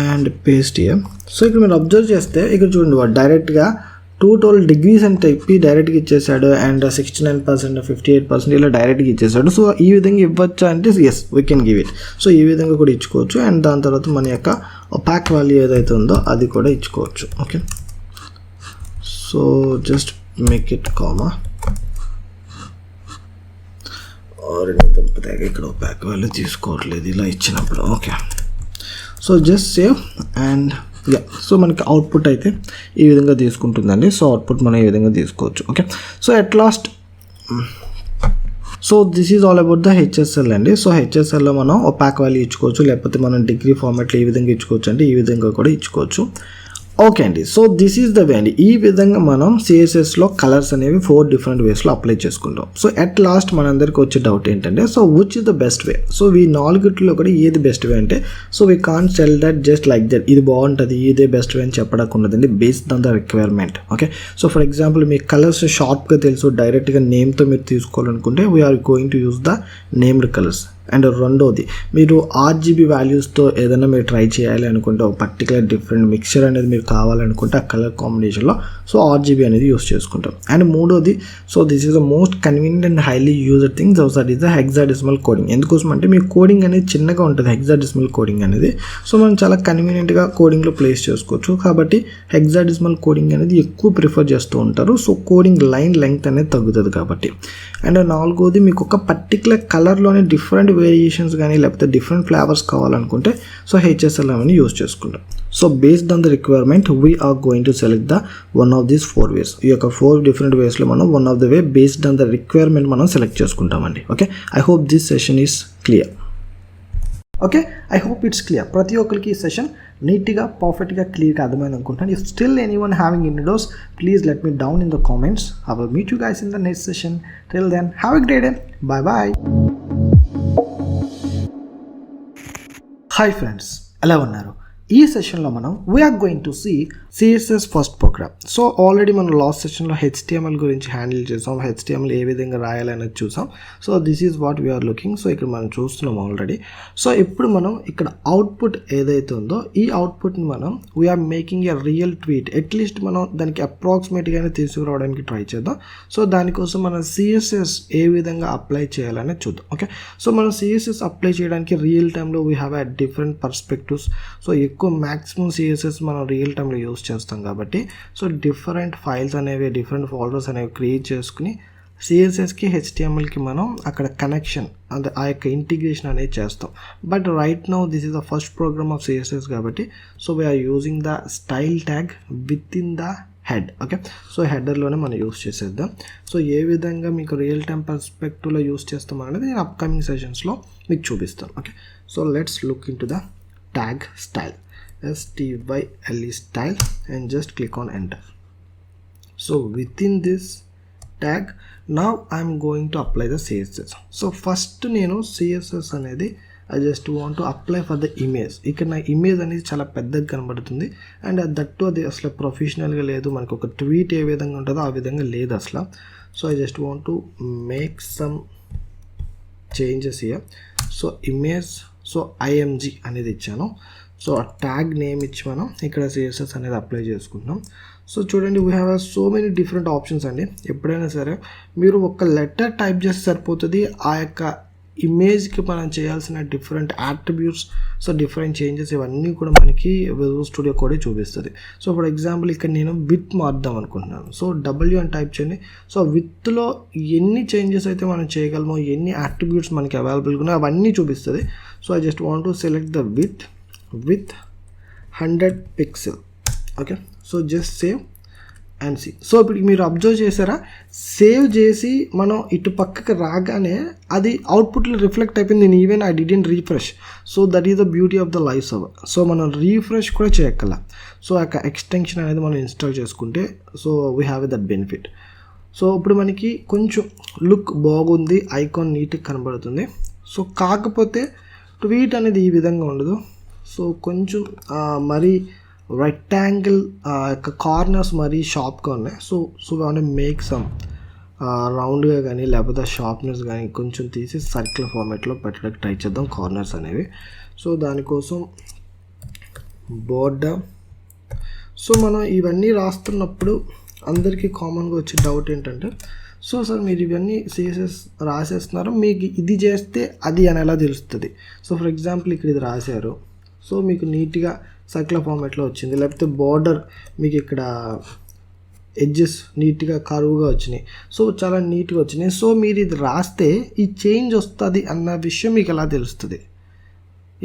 అండ్ పేస్ట్ ఇయర్. సో ఇక్కడ మీరు అబ్జర్వ్ చేస్తే ఇక్కడ చూడండి వాడు డైరెక్ట్గా 212 degrees అని చెప్పి డైరెక్ట్గా ఇచ్చేసాడు. అండ్ 69%, 58% ఇలా డైరెక్ట్గా ఇచ్చేసాడు. సో ఈ విధంగా ఇవ్వచ్చా అంటే yes we can give it. So ఈ విధంగా కూడా ఇచ్చుకోవచ్చు. అండ్ దాని తర్వాత మన యొక్క ఒపాక్ వాల్యూ ఏదైతే ఉందో అది కూడా ఇచ్చుకోవచ్చు. Okay. So just make it comma ఇక్కడ ఒపాక్ వాల్యూ తీసుకోవట్లేదు ఇలా ఇచ్చినప్పుడు. Okay. So just save and so మనకి అవుట్పుట్ అయితే ఈ విధంగా తీసుకుంటుందండి. సో అవుట్పుట్ మనం ఈ విధంగా తీసుకోవచ్చు. Okay, so at last so this is all about the HSL అండి. సో హెచ్ఎస్ఎల్లో మనం ఒపాక్ వాల్యూ ఇచ్చుకోవచ్చు, లేకపోతే మనం డిగ్రీ ఫార్మాట్లో ఈ విధంగా ఇచ్చుకోవచ్చు అంటే ఈ విధంగా కూడా ఇచ్చుకోవచ్చు. ఓకే అండి, so this is the way అండి. ఈ విధంగా మనం సిఎస్ఎస్లో కలర్స్ అనేవి 4 డిఫరెంట్ వేస్లో అప్లై చేసుకుంటాం. సో అట్ లాస్ట్ మనందరికీ వచ్చే డౌట్ ఏంటంటే, so which is the best way? So ఈ 4 కూడా ఏది బెస్ట్ వే అంటే, so we can't tell that just like that ఇది బాగుంటుంది ఇదే బెస్ట్ వే అని చెప్పడానికి ఉన్నదండి, based on the requirement. Okay, so for example me colours షార్ప్గా తెలుసు, డైరెక్ట్గా నేమ్తో మీరు తీసుకోవాలనుకుంటే we're going to use the named colours. And రెండోది, మీరు ఆర్జీబీ వాల్యూస్తో ఏదైనా మీరు ట్రై చేయాలి అనుకుంటే, ఒక పర్టికులర్ డిఫరెంట్ మిక్చర్ అనేది మీరు కావాలనుకుంటే ఆ కలర్ కాంబినేషన్లో సో ఆర్జీబీ అనేది యూస్ చేసుకుంటాం. అండ్ మూడోది, so this is the most convenient and highly user thing, that is the hexadecimal coding. ఎందుకోసం అంటే మీ కోడింగ్ అనేది చిన్నగా ఉంటుంది, హెక్సాడెసిమల్ కోడింగ్ అనేది. సో మనం చాలా కన్వీనియంట్గా కోడింగ్లో ప్లేస్ చేసుకోవచ్చు. కాబట్టి హెక్సాడెసిమల్ కోడింగ్ అనేది ఎక్కువ ప్రిఫర్ చేస్తూ ఉంటారు. సో కోడింగ్ లైన్ లెంగ్త్ అనేది తగ్గుతుంది కాబట్టి. అండ్ నాలుగోది, మీకు ఒక పర్టికులర్ కలర్లోనే డిఫరెంట్ వేరియేషన్స్ కానీ లేకపోతే డిఫరెంట్ ఫ్లేవర్స్ కావాలనుకుంటే సో హెచ్ఎస్ఎల్ అని యూస్ చేసుకుంటాం. So based on the requirement we're going to select the one of these 4 ways. ఈ యొక్క 4 డిఫరెంట్ వేస్లో మనం one of the way based on the requirement మనం సెలెక్ట్ చేసుకుంటామండి. Okay, I hope this session is clear. Okay, I hope it's clear. ప్రతి ఒక్కరికి ఈ సెషన్ నీట్గా పర్ఫెక్ట్గా క్లియర్గా అర్థమైంది అనుకుంటాను. If still anyone having any doubts, please let me down in the comments. I will meet you guys in the next session. Till then, have a great day. Bye bye. Hi friends, ఎలా ఉన్నారు? ఈ సెషన్లో మనం we're going to see CSS first program. So already మనం లాస్ట్ సెషన్లో హెచ్టిఎంఎల్ గురించి హ్యాండిల్ చేసాం, హెచ్టిఎంఎల్ ఏ విధంగా రాయాలనేది చూసాం. So this is what we're looking. So ఇక్కడ మనం చూస్తున్నాం ఆల్రెడీ. సో ఇప్పుడు మనం ఇక్కడ అవుట్పుట్ ఏదైతే ఉందో ఈ అవుట్పుట్ని మనం we're making a real tweet. At least మనం దానికి అప్రాక్సిమేట్గానే తీసుకురావడానికి ట్రై చేద్దాం. సో దానికోసం మనం సిఎస్ఎస్ ఏ విధంగా అప్లై చేయాలనేది చూద్దాం. ఓకే, సో మనం సిఎస్ఎస్ అప్లై చేయడానికి రియల్ టైంలో we have a different perspectives. So ఎక్కువ మ్యాక్సిమం సిఎస్ఎస్ మనం రియల్ టైంలో యూస్ చేస్తాం కాబట్టి సో డిఫరెంట్ ఫైల్స్ అనేవి, డిఫరెంట్ ఫోల్డర్స్ అనేవి క్రియేట్ చేసుకుని సిఎస్ఎస్కి హెచ్టిఎంఎల్కి మనం అక్కడ కనెక్షన్ అంటే ఆ యొక్క ఇంటిగ్రేషన్ అనేది చేస్తాం. But right now this is the first program of CSS కాబట్టి so we're using the style tag with in the head. Okay, so హెడర్లోనే మనం యూస్ చేసేద్దాం. సో ఏ విధంగా మీకు రియల్ టైం పర్స్పెక్టివ్లో యూస్ చేస్తాం అనేది నేను అప్కమింగ్ సెషన్స్లో మీకు చూపిస్తాను. Okay, so let's look in to the tag style, style style, and just click on enter. So within this tag now I'm going to apply the css. So first నేను css అనేది I just want to apply for the image. ఇక్కడ నా ఇమేజ్ అనేది చాలా పెద్దగా కనబడుతుంది అండ్ దట్టు అది అసలు ప్రొఫెషనల్గా లేదు, మనకు ఒక ట్వీట్ ఏ విధంగా ఉంటుందో ఆ విధంగా లేదు అసలు. So I just want to make some changes here. So image so IMG అనేది ఇచ్చాను. సో ఆ ట్యాగ్ నేమ్ ఇచ్చి మనం ఇక్కడ CSS అనేది అప్లై చేసుకుంటున్నాం. సో చూడండి, we have so many different options అండి. ఎప్పుడైనా సరే మీరు ఒక లెటర్ టైప్ చేస్తే సరిపోతుంది, ఆ యొక్క ఇమేజ్కి మనం చేయాల్సిన different attributes, so different changes ఇవన్నీ కూడా మనకి విజువల్ స్టూడియో కూడా చూపిస్తుంది. సో ఫర్ ఎగ్జాంపుల్ ఇక్కడ నేను విత్ మార్దాం అనుకుంటున్నాను. సో W అని టైప్ చేయండి. సో విత్లో ఎన్ని చేంజెస్ అయితే మనం చేయగలమో, ఎన్ని యాట్రిబ్యూట్స్ మనకి అవైలబుల్గా ఉన్నాయో అవన్నీ చూపిస్తుంది. So I just want to select the with 100 pixel. Okay, so just save and see. So ఇప్పుడు మీరు అబ్జర్వ్ చేసారా, సేవ్ చేసి మనం ఇటు పక్కకి రాగానే అది అవుట్పుట్లో రిఫ్లెక్ట్ అయిపోయింది. నేను even I didn't refresh. So that is the beauty of the live server. So మనం రీఫ్రెష్ కూడా చేయక్కల. సో ఆ యొక్క ఎక్స్టెన్షన్ అనేది మనం ఇన్స్టాల్ చేసుకుంటే so we have that benefit. So ఇప్పుడు మనకి కొంచెం లుక్ బాగుంది, ఐకాన్ నీట్గా కనబడుతుంది. సో కాకపోతే ట్వీట్ అనేది ఈ విధంగా ఉండదు. సో కొంచెం మరీ రెక్టాంగిల్ యొక్క కార్నర్స్ మరీ షార్ప్గా ఉన్నాయి. సో వాంట్ మేక్ సమ్ రౌండ్గా కానీ లేకపోతే షార్ప్నెస్ కానీ కొంచెం తీసి సర్కిల్ ఫార్మాట్లో పెట్టడానికి ట్రై చేద్దాం కార్నర్స్ అనేవి. సో దానికోసం బోర్డర్. సో మనం ఇవన్నీ రాస్తున్నప్పుడు అందరికీ కామన్గా వచ్చే డౌట్ ఏంటంటే, సో సార్ మీరు ఇవన్నీ CSS రాసేస్తున్నారు, మీకు ఇది చేస్తే అది అని ఎలా తెలుస్తుంది? సో ఫర్ ఎగ్జాంపుల్ ఇక్కడ ఇది రాశారు, సో మీకు నీట్గా సర్కిల్ ఫార్మాట్లో వచ్చింది, లేకపోతే బార్డర్ మీకు ఇక్కడ ఎడ్జెస్ నీట్గా కరువుగా వచ్చినాయి, సో చాలా నీట్గా వచ్చినాయి. సో మీరు ఇది రాస్తే ఈ చేంజ్ వస్తుంది అన్న విషయం మీకు ఎలా తెలుస్తుంది?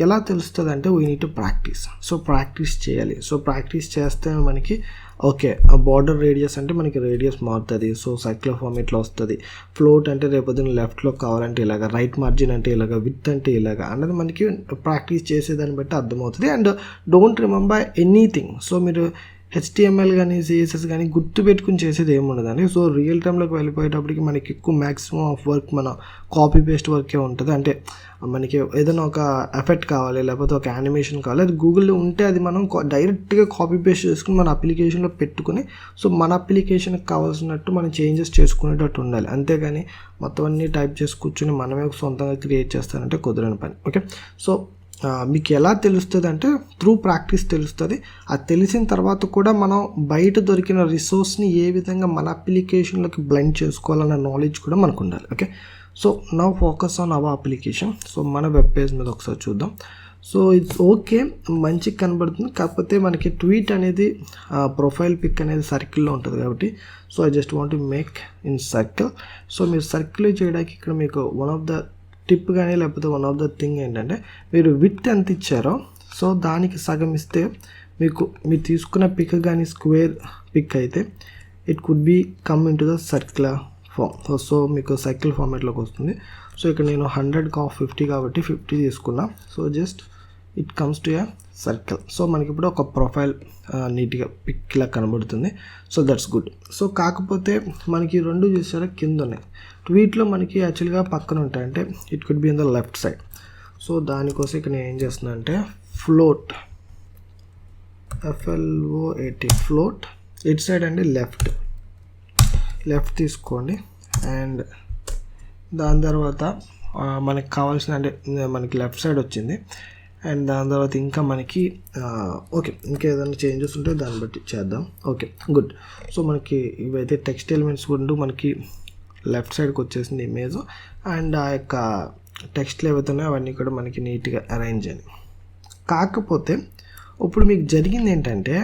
ఎలా తెలుస్తుంది అంటే we need to practice. So practice చేయాలి. సో ప్రాక్టీస్ చేస్తే మనకి ఓకే ఆ బార్డర్ రేడియస్ అంటే మనకి రేడియస్ మారుతుంది. సో సర్కిల్ ఫార్మేట్లో వస్తుంది. ఫ్లోట్ అంటే రేపొద్దున లెఫ్ట్లో కావాలంటే ఇలాగ, రైట్ మార్జిన్ అంటే ఇలాగ, విత్ అంటే ఇలాగ అన్నది మనకి ప్రాక్టీస్ చేసేదాన్ని బట్టి అర్థమవుతుంది. And don't remember anything. So మీరు HTML కానీ CSS కానీ గుర్తుపెట్టుకుని చేసేది ఏముండదండి. సో రియల్ టైంలోకి వెళ్ళిపోయేటప్పటికి మనకి ఎక్కువ మ్యాక్సిమం ఆఫ్ వర్క్ మన కాపీ పేస్ట్ వర్కే ఉంటుంది. అంటే మనకి ఏదైనా ఒక ఎఫెక్ట్ కావాలి, లేకపోతే ఒక యానిమేషన్ కావాలి, అది గూగుల్లో ఉంటే అది మనం డైరెక్ట్గా కాపీ పేస్ట్ చేసుకుని మన అప్లికేషన్లో పెట్టుకుని సో మన అప్లికేషన్కి కావాల్సినట్టు మనం చేంజెస్ చేసుకునేటట్టు ఉండాలి. అంతేగాని మొత్తం అన్నీ టైప్ చేసి కూర్చొని మనమే సొంతంగా క్రియేట్ చేస్తానంటే కుదరని పని. ఓకే, సో మీకు ఎలా తెలుస్తుంది అంటే త్రూ ప్రాక్టీస్ తెలుస్తుంది. అది తెలిసిన తర్వాత కూడా మనం బయట దొరికిన రిసోర్స్ని ఏ విధంగా మన అప్లికేషన్లోకి బ్లెండ్ చేసుకోవాలన్న నాలెడ్జ్ కూడా మనకు ఉండాలి. Okay, so now focus on hour application. So మన వెబ్ పేజ్ మీద ఒకసారి చూద్దాం. సో ఇట్స్ ఓకే, మంచిగా కనబడుతుంది. కాకపోతే మనకి ట్వీట్ అనేది ప్రొఫైల్ పిక్ అనేది సర్కిల్లో ఉంటుంది కాబట్టి so I just want to make in circle. So మీరు సర్కిల్ చేయడానికి ఇక్కడ మీకు వన్ ఆఫ్ ద టిప్ కానీ లేకపోతే వన్ ఆఫ్ ద థింగ్ ఏంటంటే మీరు విత్ ఎంత ఇచ్చారో సో దానికి సగం ఇస్తే మీకు మీరు తీసుకున్న పిక్ కానీ స్క్వేర్ పిక్ అయితే it could become in to the circle form. So మీకు సర్కిల్ ఫార్మేట్లోకి వస్తుంది. సో ఇక్కడ నేను 100/50 కాబట్టి 50 తీసుకున్నా. So just it comes to a circle. So మనకి ఇప్పుడు ఒక ప్రొఫైల్ నీట్గా పిక్ ఇలా కనబడుతుంది. So that's good. సో కాకపోతే మనకి రెండు చూసారా కింద ఉన్నాయి. ట్వీట్లో మనకి యాక్చువల్గా పక్కన ఉంటాయి, అంటే it could be in the left side. So దానికోసం ఇక్కడ నేను ఏం చేస్తున్నా అంటే float FLOAT float it side అండి లెఫ్ట్ తీసుకోండి. అండ్ దాని తర్వాత మనకి కావాల్సిన అంటే మనకి లెఫ్ట్ సైడ్ వచ్చింది. అండ్ దాని తర్వాత ఇంకా మనకి ఓకే ఇంకా ఏదైనా చేంజెస్ ఉంటే దాన్ని బట్టి చేద్దాం. Okay good. సో మనకి ఇవైతే టెక్స్ట్ ఎలిమెంట్స్ ఉంటూ మనకి లెఫ్ట్ సైడ్కి వచ్చేసింది ఇమేజ్. అండ్ ఆ యొక్క టెక్స్ట్లు ఏవైతే ఉన్నాయో అవన్నీ కూడా మనకి నీట్గా అరేంజ్ చేయాలి. కాకపోతే ఇప్పుడు మీకు జరిగింది ఏంటంటే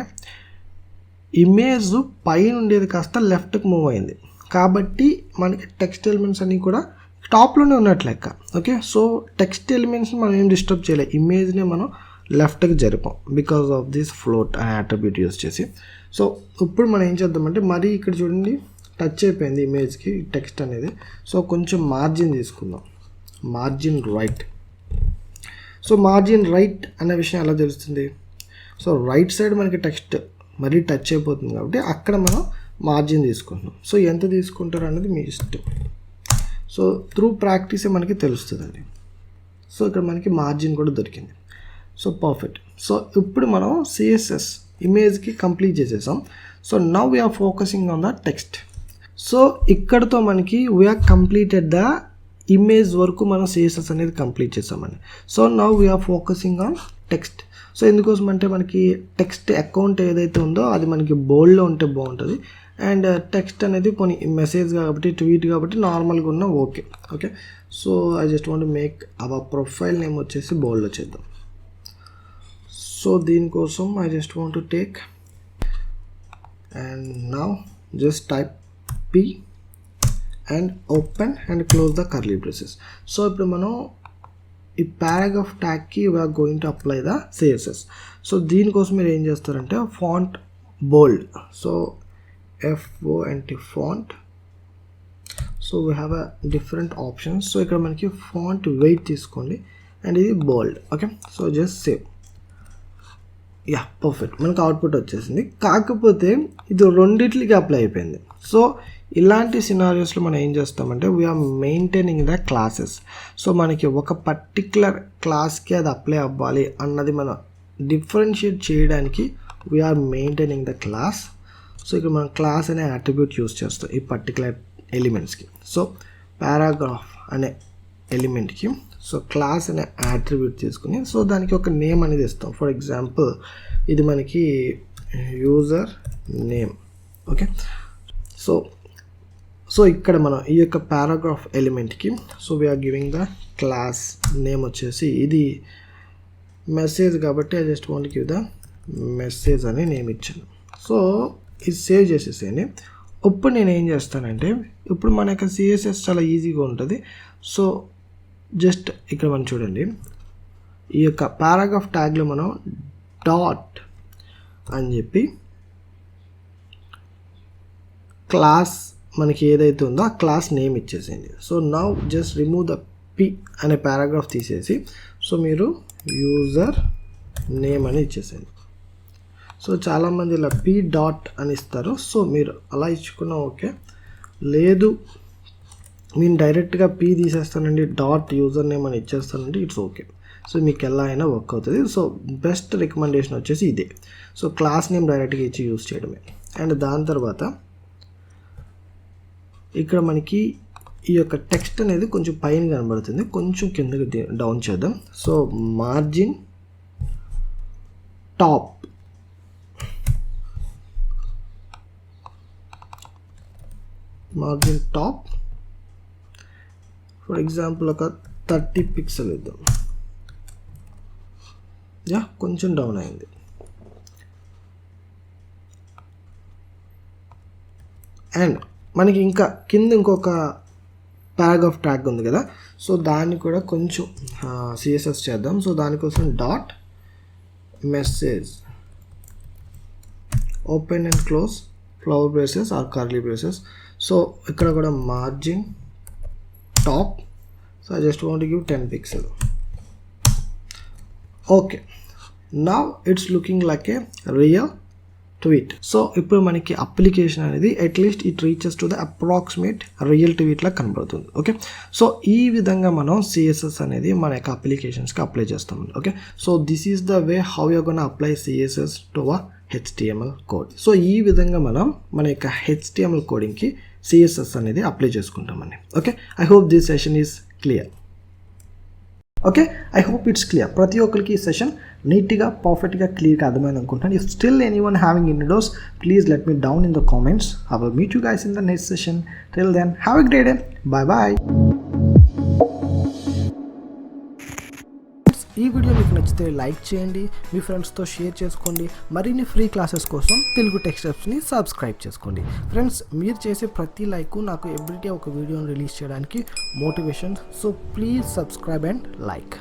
ఇమేజ్ పైన ఉండేది కాస్త లెఫ్ట్కి మూవ్ అయింది కాబట్టి మనకి టెక్స్ట్ ఎలిమెంట్స్ అన్నీ కూడా టాప్లోనే ఉన్నట్లు లెక్క. ఓకే, సో టెక్స్ట్ ఎలిమెంట్స్ని మనం ఏం డిస్టర్బ్ చేయలేదు, ఇమేజ్ని మనం లెఫ్ట్కి జరిపాం బికాస్ ఆఫ్ దిస్ ఫ్లోట్ అనే అట్రిబ్యూట్ యూస్ చేసి. సో ఇప్పుడు మనం ఏం చేద్దామంటే మరి ఇక్కడ చూడండి టచ్ అయిపోయింది ఇమేజ్కి టెక్స్ట్ అనేది. సో కొంచెం మార్జిన్ తీసుకుందాం, margin right. So margin right అనే విషయం ఎలా తెలుస్తుంది? సో రైట్ సైడ్ మనకి టెక్స్ట్ మరీ టచ్ అయిపోతుంది కాబట్టి అక్కడ మనం మార్జిన్ తీసుకుంటున్నాం. సో ఎంత తీసుకుంటారు అనేది మీ ఇష్టం. సో త్రూ ప్రాక్టీసే మనకి తెలుస్తుందండి. సో ఇక్కడ మనకి మార్జిన్ కూడా దొరికింది. So perfect. సో ఇప్పుడు మనం CSS ఇమేజ్కి కంప్లీట్ చేసేసాం. So now we're focusing on the text. So ఇక్కడతో మనకి వీఆర్ కంప్లీటెడ్ ద ఇమేజ్ వరకు మనం CSS అనేది కంప్లీట్ చేసామండి. So now we're focusing on text. So ఎందుకోసం అంటే మనకి టెక్స్ట్ అకౌంట్ ఏదైతే ఉందో అది మనకి బోల్డ్లో ఉంటే బాగుంటుంది. అండ్ టెక్స్ట్ అనేది కొన్ని మెసేజ్ కాబట్టి ట్వీట్ కాబట్టి నార్మల్గా ఉన్న okay. So I just want make our profile name వచ్చేసి బోల్డ్లో చేద్దాం. సో దీనికోసం I just want take and now just type P and open and close the curly braces. So ఇప్పుడు మనం ఈ పారాగ్రాఫ్ ట్యాగ్కి we're going to apply the CSS. So దీనికోసం మీరు ఏం చేస్తారంటే font bold. So FONT font. So we have a different options. So ఇక్కడ మనకి font weight తీసుకోండి అండ్ ఇది bold. Okay, so just save. Yeah perfect, మనకు అవుట్పుట్ వచ్చేసింది. కాకపోతే ఇది రెండిట్లకి అప్లై అయిపోయింది. సో ఇలాంటి సినారియోస్లో మనం ఏం చేస్తామంటే we're maintaining the classes. So మనకి ఒక పర్టిక్యులర్ క్లాస్కి అది అప్లై అవ్వాలి అన్నది మనం డిఫరెన్షియేట్ చేయడానికి we're maintaining the class. So ఇక్కడ మనం క్లాస్ అనే అట్రిబ్యూట్ యూస్ చేస్తాం ఈ పర్టికులర్ ఎలిమెంట్స్కి. సో పారాగ్రాఫ్ అనే ఎలిమెంట్కి సో క్లాస్ అనే అట్రిబ్యూట్ తీసుకుని సో దానికి ఒక నేమ్ అనేది ఇస్తాం. ఫర్ ఎగ్జాంపుల్ ఇది మనకి యూజర్ నేమ్. ఓకే, సో ఇక్కడ మనం ఈ యొక్క పారాగ్రాఫ్ ఎలిమెంట్కి so we're giving the class name వచ్చేసి ఇది మెసేజ్ కాబట్టి I just want give the message అని నేమ్ ఇచ్చాను. సో ఇది సేవ్ చేసేసేయండి. ఇప్పుడు నేను ఏం చేస్తానంటే ఇప్పుడు మన యొక్క CSS చాలా ఈజీగా ఉంటుంది. సో జస్ట్ ఇక్కడ మనం చూడండి ఈ యొక్క పారాగ్రాఫ్ ట్యాగ్లో మనం డాట్ అని చెప్పి క్లాస్ మనకి ఏదైతే ఉందో ఆ క్లాస్ నేమ్ ఇచ్చేసేయండి. So now just remove the P అనే పారాగ్రాఫ్ తీసేసి సో మీరు యూజర్ నేమ్ అని ఇచ్చేసేయండి. సో చాలామంది ఇలా పి డాట్ అని ఇస్తారు. సో మీరు అలా ఇచ్చుకున్నా ఓకే, లేదు నేను డైరెక్ట్గా పి తీసేస్తానండి డాట్ యూజర్ నేమ్ అని ఇచ్చేస్తానండి ఇట్స్ ఓకే. సో మీకు ఎలా అయినా వర్క్ అవుతుంది. సో బెస్ట్ రికమెండేషన్ వచ్చేసి ఇదే. సో క్లాస్ నేమ్ డైరెక్ట్గా ఇచ్చి యూజ్ చేయడమే. అండ్ దాని తర్వాత ఇక్కడ మనకి ఈ యొక్క టెక్స్ట్ అనేది కొంచెం పైన కనబడుతుంది, కొంచెం కిందకి డౌన్ చేద్దాం. So margin top, margin top for example ఒక 30 పిక్సెల్ ఇద్దాం. యా కొంచెం డౌన్ అయింది. అండ్ మనకి ఇంకా కింద ఇంకొక పారాగ్రాఫ్ ట్యాగ్ ఉంది కదా, సో దాన్ని కూడా కొంచెం సిఎస్ఎస్ చేద్దాం. సో దానికోసం dot message open and close flower braces or curly braces. So ఇక్కడ కూడా margin top. So I just want to give 10 pixel. Okay, now it's looking like a real tweet. So ఇప్పుడు మనకి అప్లికేషన్ అనేది at least it reaches to the approximate real tweet లా కనబడుతుంది. ఓకే, సో ఈ విధంగా మనం సిఎస్ఎస్ అనేది మన యొక్క అప్లికేషన్స్కి అప్లై చేస్తాం. Okay, so this is the way how you gonna apply CSS to a HTML code. So ఈ విధంగా మనం మన యొక్క HTML కోడింగ్కి సిఎస్ఎస్ అనేది అప్లై చేసుకుంటామండి. Okay, I hope this session is clear. Okay, I hope it's clear. ప్రతి ఒక్కరికి ఈ సెషన్ నీట్గా పర్ఫెక్ట్గా క్లియర్గా అర్థమైంది అనుకుంటాను. If still anyone having any doubts please let me down in the comments. I will meet you guys in the next session. Till then have a great day. Bye bye. ఈ వీడియో మీకు నచ్చితే లైక్ చేయండి, మీ ఫ్రెండ్స్తో షేర్ చేసుకోండి. మరిన్ని ఫ్రీ క్లాసెస్ కోసం తెలుగు టెక్ స్టెప్స్ని సబ్స్క్రైబ్ చేసుకోండి. ఫ్రెండ్స్, మీరు చేసే ప్రతి లైక్ నాకు ఎవ్రీడే ఒక వీడియోని రిలీజ్ చేయడానికి motivation. So please subscribe and like.